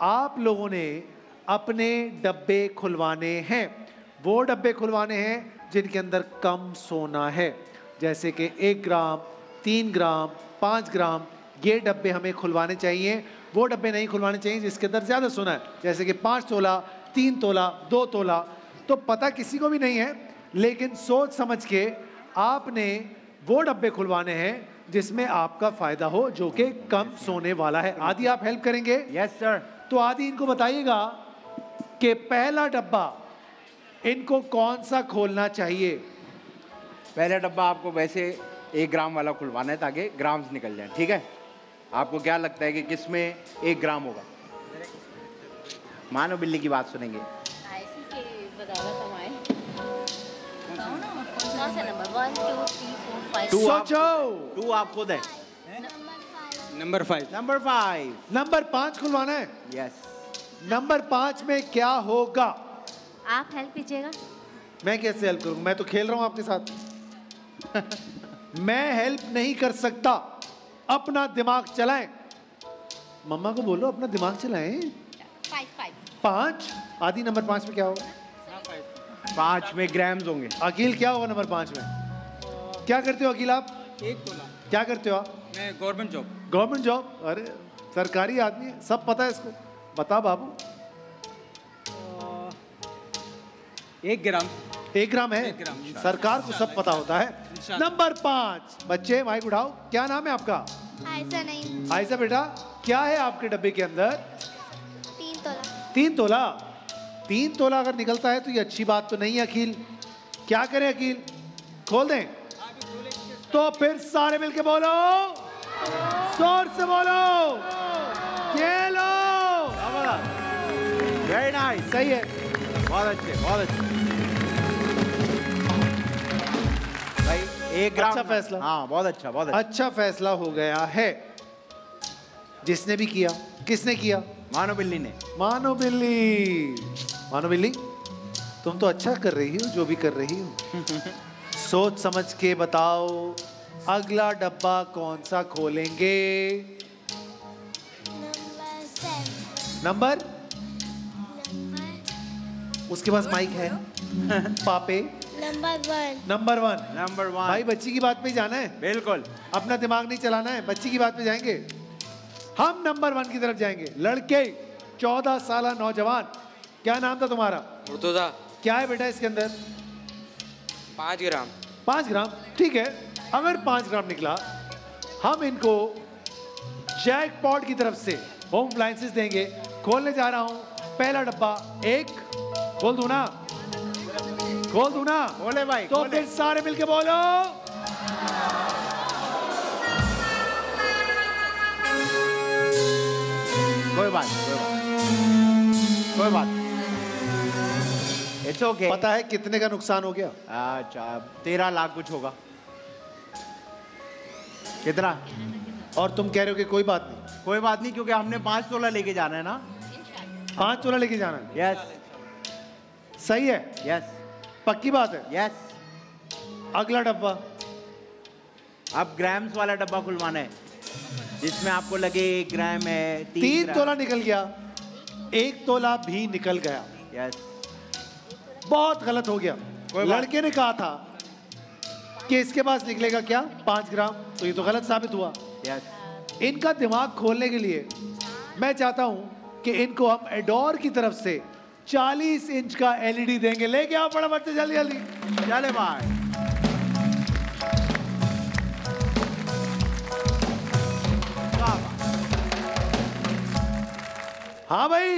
आप लोगों ने अपने डब्बे खुलवाने हैं। वो डब्बे खुलवाने हैं जिनके अंदर कम सोना है, जैसे कि 1 ग्राम, 3 ग्राम, 5 ग्राम। ये डब्बे हमें खुलवाने चाहिए। वो डब्बे नहीं खुलवाने चाहिए जिसके अंदर ज़्यादा सोना है, जैसे कि 5 तोला, 3 तोला, 2 तोला। तो पता किसी को भी नहीं है, लेकिन सोच समझ के आपने वो डब्बे खुलवाने हैं जिसमें आपका फ़ायदा हो, जो कि कम सोने वाला है। आदि आप हेल्प करेंगे? Yes sir. तो आदि इनको बताइएगा कि पहला डब्बा इनको कौन सा खोलना चाहिए। पहला डब्बा आपको वैसे 1 ग्राम वाला खुलवाना है ताकि ग्राम्स निकल जाए। ठीक है, आपको क्या लगता है कि किस में 1 ग्राम होगा? मानो बिल्ली की बात सुनेंगे। ऐसी के बदौलत हम आए। कौन सा नंबर? 1 2 3 4 5। सोचो। 2 आप खुद है। नंबर 5। नंबर 5। नंबर 5 खुलवाना है। यस। नंबर 5 में क्या होगा? आप हेल्प कीजिएगा। मैं कैसे हेल्प करूंगा? मैं तो खेल रहा हूं आपके साथ। मैं हेल्प नहीं कर सकता। अपना दिमाग चलाएं। मम्मा को बोलो अपना दिमाग चलाएं। 5। आदि नंबर 5 में क्या होगा? 5 में ग्राम्स होंगे। अकील क्या होगा नंबर 5 में? क्या करते हो अकील आप? 1 तोला। क्या करते हो आप? मैं गवर्नमेंट जॉब। Government job? अरे सरकारी आदमी है, सब पता है इसको। बता बाबू। 1 ग्राम। 1 ग्राम है। 1 ग्राम। सरकार को सब पता होता है। नंबर 5। बच्चे माइक उठाओ। क्या नाम है आपका? आयशा नहीं। आयशा बेटा, क्या है आपके डब्बे के अंदर? 3 तोला। 3 तोला। 3 तोला अगर निकलता है तो ये अच्छी बात तो नहीं है अकील। क्या करें अकील? खोल दें? तो फिर सारे मिलके बोलो, जोर से बोलो, ये लो। Very nice. सही है, बहुत अच्छे, बहुत अच्छे भाई। 1 ग्राम। अच्छा फैसला। हाँ, बहुत अच्छा, बहुत अच्छा। अच्छा फैसला हो गया है। जिसने भी किया, किसने किया? मानो बिल्ली ने। मानो बिल्ली। मानो बिल्ली, तुम तो अच्छा कर रही हो जो भी कर रही हो। सोच समझ के बताओ अगला डब्बा कौन सा खोलेंगे। नंबर 7। नंबर, उसके पास माइक है। पापे, नंबर 1। नंबर 1। नंबर 1। भाई बच्ची की बात पे ही जाना है, बिल्कुल। अपना दिमाग नहीं चलाना है, बच्ची की बात पे जाएंगे। हम नंबर 1 की तरफ जाएंगे। लड़के, 14 साल नौजवान, क्या नाम था तुम्हारा? मुर्तुजा। क्या है बेटा इसके अंदर? 5 ग्राम। 5 ग्राम, ठीक है। अगर 5 ग्राम निकला, हम इनको जैकपॉट की तरफ से होम अप्लायंसेस देंगे। खोलने जा रहा हूं पहला डब्बा। एक खोल दूं ना? खोल दूं ना? बोले भाई, तो फिर सारे मिलके बोलो। कोई बात, कोई बात। It's okay. पता है कितने का नुकसान हो गया? अच्छा, 13 लाख कुछ होगा। कितना? और तुम कह रहे हो कि कोई बात नहीं? कोई बात नहीं, क्योंकि हमने 5 तोला लेके जाना है ना। 5 तोला लेके जाना है? यस। सही है? यस। पक्की बात है? यस। अगला डब्बा। अब ग्राम्स वाला डब्बा खुलवाना है, जिसमें आपको लगे 1 ग्राम है। 3 तोला निकल गया, 1 तोला भी निकल गया। यस। बहुत गलत हो गया। लड़के ने कहा था कि इसके पास निकलेगा क्या? 5 ग्राम, तो ये तो गलत साबित हुआ। यस। इनका दिमाग खोलने के लिए मैं चाहता हूं कि इनको हम एडोर की तरफ से 40 इंच का एलईडी देंगे। लेके आओ फटाफट से, जल्दी जल्दी। चले भाई। हाँ भाई,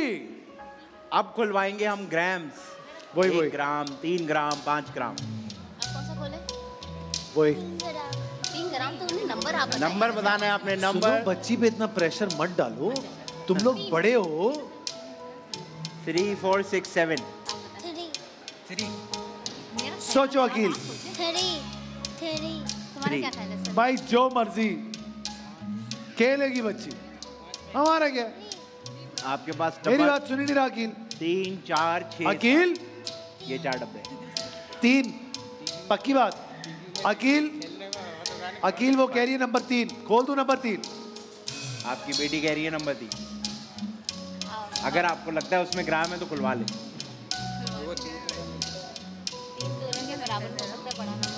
अब खुलवाएंगे हम ग्राम्स। वही 1 ग्राम, 3 ग्राम, 5 ग्राम। कौन सा खोले? वही 3 ग्राम तो उन्हें नंबर आप नंबर बताना है आपने। सुनो, नंबर। बच्ची पे इतना प्रेशर मत डालो, तुम लोग बड़े हो। 3, 4, 6, 7। 3। सोचो अकील। 3। तुम्हारा क्या ख्याल है सर? भाई जो मर्जी खेलेगी बच्ची, हमारा क्या? आपके पास मेरी बात सुनी नहीं रहा अकील। 3, 4, 6। अकील, ये 4 डब्बे। 3 पक्की बात। अकील, अकील वो कह रही है नंबर 3। खोल दूं नंबर 3? आपकी बेटी कह रही है नंबर 3। अगर आपको लगता है उसमें ग्राम है तो खुलवा ले। 3 तोले के बराबर हो सकता है, बड़ा नंबर।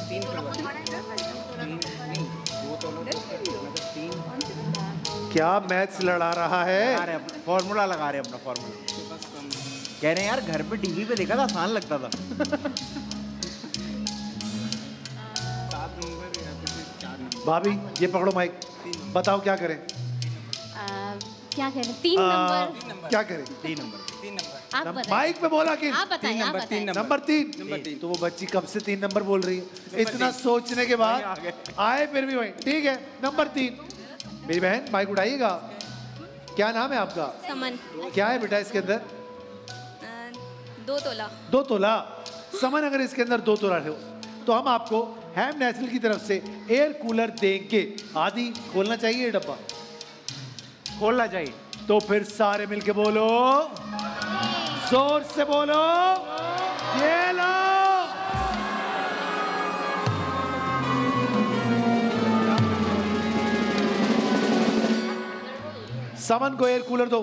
3 क्या मैथ्स लड़ा रहा है? फॉर्मूला लगा रहे हैं अपना फॉर्मूला। कह रहे हैं यार घर पे टीवी पे देखा था, आसान लगता था। भाभी ये पकड़ो माइक, बताओ क्या करें? क्या करें? 3 नंबर। क्या करें? 3 नंबर। आप बताएं। माइक पे बोला कि आप बताएं, आप बताएं। नंबर 3। तो वो बच्ची कब से 3 नंबर बोल रही है? इतना सोचने के बाद आए फिर भी वही। ठीक है, नंबर 3। मेरी बहन माइक उठाइएगा। क्या नाम है आपका? समन। क्या है बेटा इसके अंदर? 2 तोला। 2 तोला। समन, अगर इसके अंदर 2 तोला हो तो हम आपको हैम नेचुरल की तरफ से एयर कूलर देंगे। आदि खोलना चाहिए ये डब्बा? खोलना चाहिए। तो फिर सारे मिलके बोलो, जोर से बोलो, ये लो। समन को एयर कूलर दो।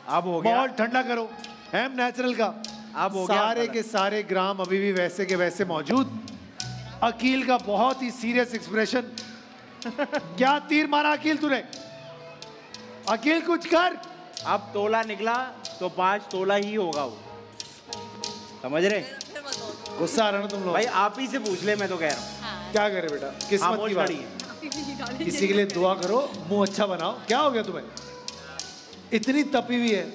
अब हो गया। माहौल ठंडा करो। हैम नेचुरल का अब हो गया। सारे के सारे ग्राम अभी भी वैसे के वैसे मौजूद। अकील का बहुत ही सीरियस एक्सप्रेशन। क्या तीर मारा अकील तूने? अकील कुछ कर। अब तोला निकला तो 5 तोला ही होगा वो, समझ रहे? गुस्सा आ रहा ना तुम लोग? भाई आप ही से पूछ ले, मैं तो कह रहा हूँ। क्या करे बेटा, किस्मत की बात है। किसी के लिए दुआ करो, मुंह अच्छा बनाओ। क्या हो गया तुम्हें? इतनी तपी हुई है।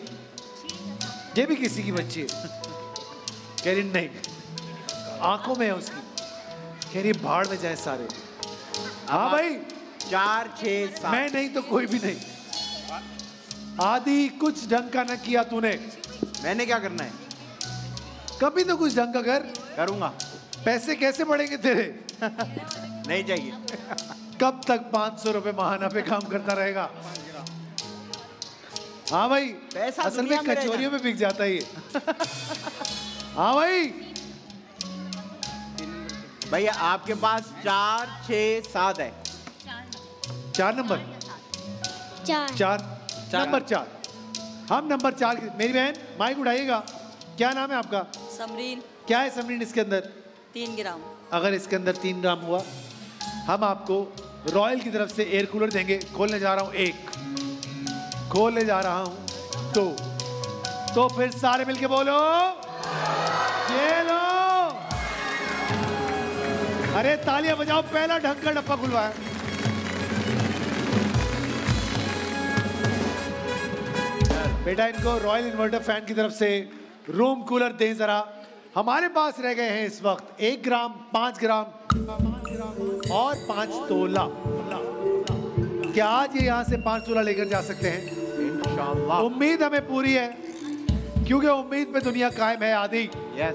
ये भी किसी की बच्ची है। कह रही नहीं, आंखों में है उसकी। कह रही भाड़ में जाए सारे। हाँ भाई, 4, 6, 7। मैं नहीं तो कोई भी नहीं। आदि कुछ ढंग का न किया तूने। मैंने क्या करना है? कभी तो कुछ ढंग का कर। करूंगा। पैसे कैसे बढ़ेंगे तेरे? नहीं चाहिए। कब तक 500 रुपए महाना पे काम करता रहेगा? हाँ भाई, पैसा असल में दुनिया में कचौरियों में बिक जाता है ये। हाँ भाई, भैया आपके पास 4, 6, 7 है। 4 नंबर, 4 नंबर 4। हम नंबर 4 मेरी बहन माइक उठाइएगा। क्या नाम है आपका? समरीन। क्या है समरीन इसके अंदर? 3 ग्राम। अगर इसके अंदर 3 ग्राम हुआ, हम आपको रॉयल की तरफ से एयर कूलर देंगे। खोलने जा रहा हूं 1, खोलने जा रहा हूं 2, तो फिर सारे मिलके बोलो ये लो। अरे तालियां बजाओ, पहला ढंग का डब्बा खुलवाया। बेटा इनको रॉयल इन्वर्टर फैन की तरफ से रूम कूलर दें जरा। हमारे पास रह गए हैं इस वक्त 1 ग्राम, 5 ग्राम और 5 तोला। क्या आज ये यहाँ से 5 तोला लेकर जा सकते हैं? इंशाल्लाह। उम्मीद हमें पूरी है, क्योंकि उम्मीद पे दुनिया कायम है। आदि, यस,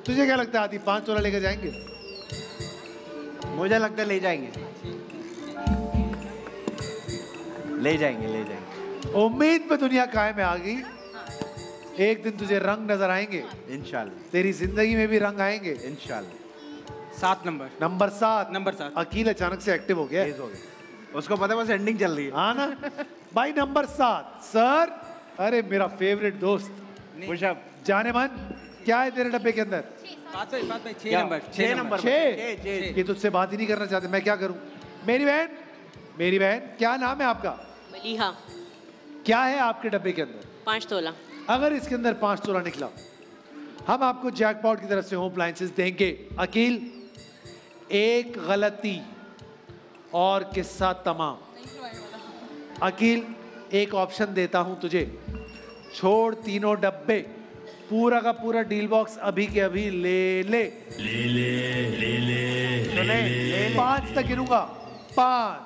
तुझे क्या लगता है आदि, 5 तोला लेकर जाएंगे? मुझे लगता है ले जाएंगे, ले जाएंगे, ले जाएंगे। उम्मीद पे दुनिया कायम है। आ गई, एक दिन तुझे रंग नजर आएंगे इंशाल्लाह। तेरी जिंदगी में भी रंग आएंगे इंशाल्लाह। 7 नंबर। नंबर 7। नंबर 7। अकील अचानक से एक्टिव हो गया। तेज हो गया। उसको पता है बस एंडिंग चल रही है। हाँ ना भाई। नंबर 7 सर, अरे मेरा फेवरेट दोस्त पुशअप जाने मन। क्या है तेरे डब्बे के अंदर? 6 नंबर। 6 नंबर। 6। ये तुझसे बात ही नहीं करना चाहते, मैं क्या करूं? मेरी बहन क्या नाम है आपका? मलीहा। क्या है आपके डब्बे के अंदर? 5 तोला। अगर इसके अंदर 5 तोला निकला, हम आपको जैकपॉट की तरफ से होम अप्लायंसेस देंगे। अकील, एक गलती और किस्सा तमाम। अकील, एक ऑप्शन देता हूं तुझे, छोड़ तीनों डब्बे, पूरा का पूरा डील बॉक्स अभी के अभी ले। 5 तक गिनूंगा। 5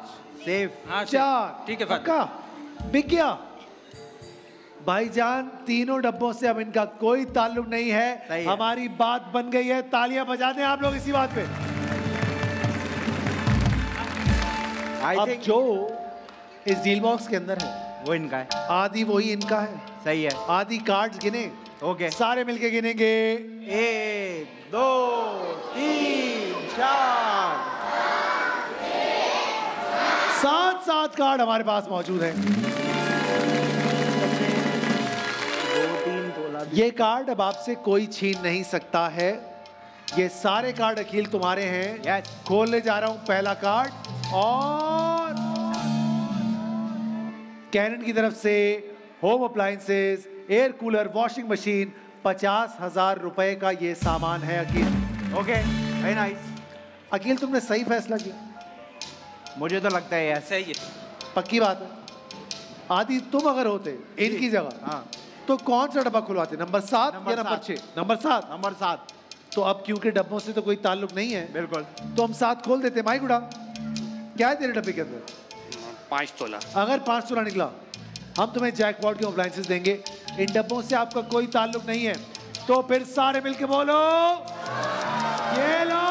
सेफ। 4 ठीक है, पक्का बिक गया। भाईजान, तीनों डब्बों से अब इनका कोई ताल्लुक नहीं है। हमारी बात बन गई है। तालियां बजा दें आप लोग इसी बात पे। अब जो इस डील बॉक्स के अंदर है वो इनका है, आदि वही इनका है। सही है। आदि कार्ड्स गिने। ओके, सारे मिलके गिनेंगे। 1, 2, 3, 4। 7 कार्ड हमारे पास मौजूद हैं। ये कार्ड अब आपसे कोई छीन नहीं सकता है। ये सारे कार्ड अकील तुम्हारे हैं। yes. खोलने जा रहा हूं पहला कार्ड, और कैनन की तरफ से home appliances, air cooler, washing machine, 50,000 रुपए का ये सामान है Aqeel. Okay, very nice. Aqeel, तुमने सही फैसला किया। मुझे तो लगता है यार सही है। पक्की बात है। आदि, तुम अगर होते इनकी जगह, हाँ, तो कौन सा डब्बा खुलवाते? नंबर 7 या नंबर 6? नंबर 7। नंबर 7। तो अब क्योंकि डब्बों से तो कोई ताल्लुक नहीं है, बिल्कुल, तो हम 7 खोल देते। माइक उड़ा। क्या है तेरे डब्बे के अंदर? 5 तोला। अगर 5 तोला निकला, हम तुम्हें जैकपॉट के अप्लायंसेस देंगे। इन डब्बों से आपका कोई ताल्लुक नहीं है, तो फिर सारे मिलके बोलो ये लो।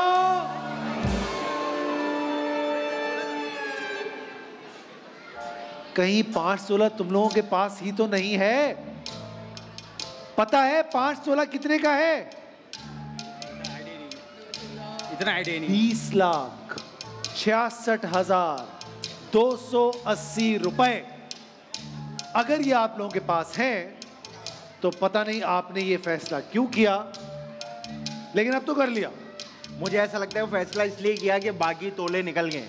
कहीं 5 तोला तुम लोगों के पास ही तो नहीं है? पता है 5 तोला कितने का है? इतना आइडिया नहीं। 20,66,280 रुपए। अगर ये आप लोगों के पास हैं, तो पता नहीं आपने ये फैसला क्यों किया, लेकिन अब तो कर लिया। मुझे ऐसा लगता है वो फैसला इसलिए किया कि बाकी तोले निकल गए,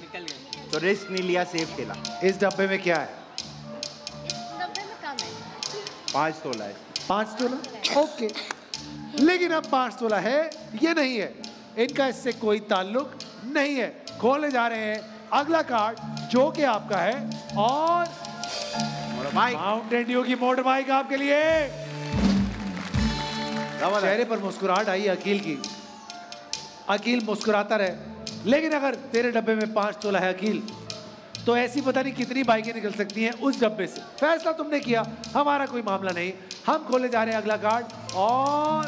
तो रिस्क नहीं लिया, सेफ खेला। इस डब्बे में क्या है? डब्बे में कम है। 5 तोला है। 5 तोला, ओके। लेकिन अब 5 तोला है, ये नहीं है। इनका इससे कोई ताल्लुक नहीं है। खोलने जा रहे हैं अगला कार्ड, जो कि आपका है, और माउंटेन ड्यू की मोटर बाइक आपके लिए। चेहरे पर मुस्कुराहट आई अकील की। अकील मुस्कुराता रहे। लेकिन अगर तेरे डब्बे में 5 तोला है अकील, तो ऐसी पता नहीं कितनी बाइकें निकल सकती हैं उस डब्बे से। फैसला तुमने किया, हमारा कोई मामला नहीं। हम खोलने जा रहे हैं अगला कार्ड, और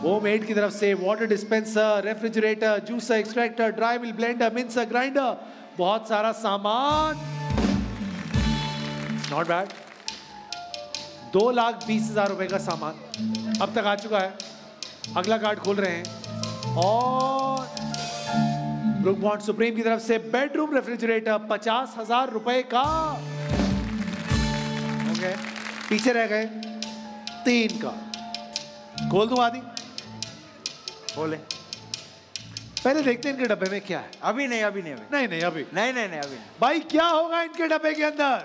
होम एड की तरफ से water dispenser, refrigerator, juicer extractor, dry mill blender, mixer grinder, बहुत सारा सामान। Not bad. 2,20,000 रुपए का सामान अब तक आ चुका है। अगला कार्ड खोल रहे हैं और ब्रुक बॉन्ड सुप्रीम की तरफ से बेडरूम रेफ्रिजरेटर 50,000 रुपए का। ओके, पीछे रह गए 3 का। खोल दूं आदि? खोले। पहले देखते हैं इनके डब्बे में क्या है। अभी नहीं, अभी नहीं, नहीं नहीं अभी नहीं, नहीं, नहीं, अभी नहीं। भाई क्या होगा इनके डब्बे के अंदर?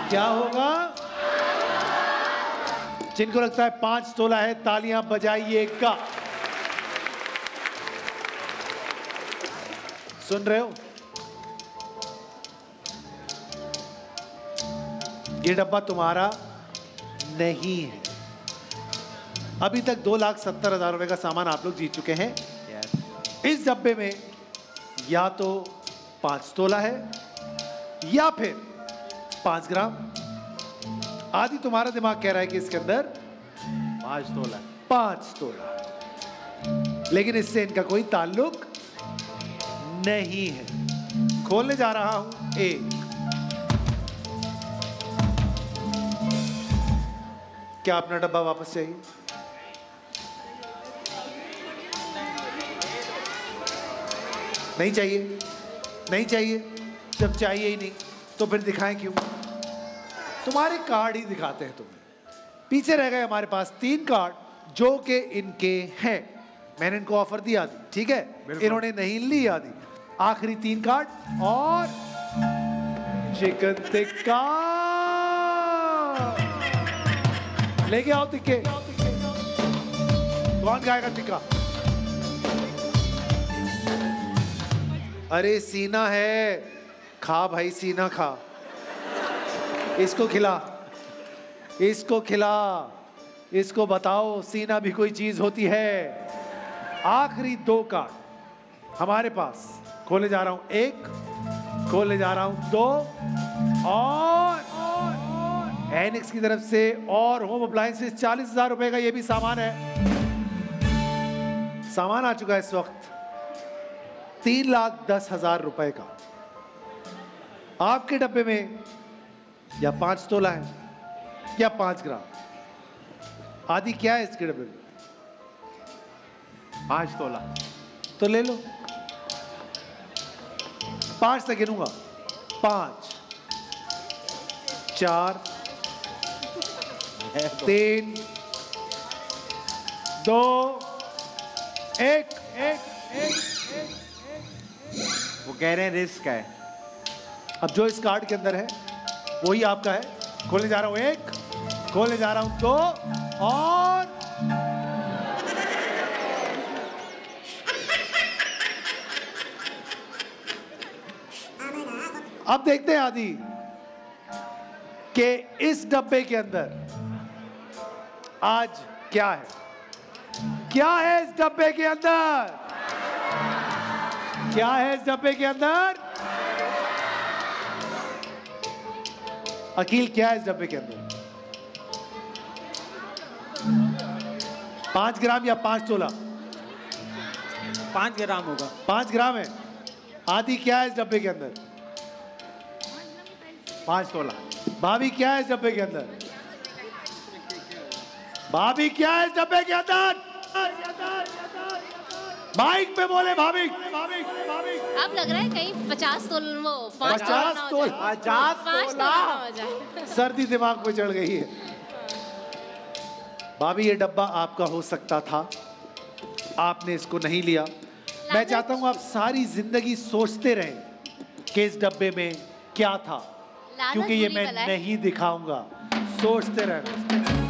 क्या होगा? जिनको लगता है 5 तोला है, तालियां बजाइएगा। सुन रहे हो? ये डब्बा तुम्हारा नहीं है। अभी तक 2,70,000 रुपए का सामान आप लोग जीत चुके हैं। इस डब्बे में या तो 5 तोला है या फिर 5 ग्राम। आदि तुम्हारा दिमाग कह रहा है कि इसके अंदर 5 तोला। 5 तोला, लेकिन इससे इनका कोई ताल्लुक नहीं है। खोलने जा रहा हूं 1। क्या अपना डब्बा वापस चाहिए? नहीं चाहिए? नहीं चाहिए? जब चाहिए ही नहीं तो फिर दिखाएं क्यों? तुम्हारे कार्ड ही दिखाते हैं तुम्हें। पीछे रह गए हमारे पास 3 कार्ड जो कि इनके हैं। मैंने इनको ऑफर दिया थी, ठीक है? इन्होंने नहीं ली आदि। आखिरी 3 कार्ड और चिकन टिक्का लेके आओ। टिक्के कौन खाएगा टिक्का? अरे सीना है, खा भाई, सीना खा। इसको खिला, इसको खिला, इसको बताओ सीना भी कोई चीज होती है। आखिरी 2 कार्ड हमारे पास। खोले जा रहा हूं 1, खोले जा रहा हूं 2 और एनिक्स की तरफ से और होम अप्लायंसेस 40,000 रुपए का ये भी सामान है। सामान आ चुका है इस वक्त 3,10,000 रुपए का। आपके डब्बे में या 5 तोला है या 5 ग्राम। आदि क्या है इसके डब्बे में? 5 तोला। तो ले लो। 5 से गिनूंगा। 5, 4, 3, 2, 1। वो कह रहे हैं रिस्क है। अब जो इस कार्ड के अंदर है वही आपका है। खोलने जा रहा हूं 1, खोलने जा रहा हूं 2 और अब देखते हैं आदि कि इस डब्बे के अंदर आज क्या है। क्या है इस डब्बे के अंदर? क्या है इस डब्बे के अंदर? अकील क्या है इस डब्बे के अंदर? 5 ग्राम या 5 तोला? 5 ग्राम होगा। 5 ग्राम है। आदि क्या है इस डब्बे के अंदर? 5 तोला। भाभी क्या है इस डब्बे के अंदर? भाभी क्या है इस डब्बे के अंदर? माइक पे बोले भाभी। अब लग रहा है कहीं 50 तोला वो 50 तोला 5 तोला हो जाए। सर्दी दिमाग पे चढ़ गई है। भाभी ये डब्बा आपका हो सकता था, आपने इसको नहीं लिया। मैं चाहता हूं आप सारी जिंदगी सोचते रहें कि इस डब्बे में क्या था, क्योंकि ये मैं नहीं दिखाऊंगा। सोचते रहना।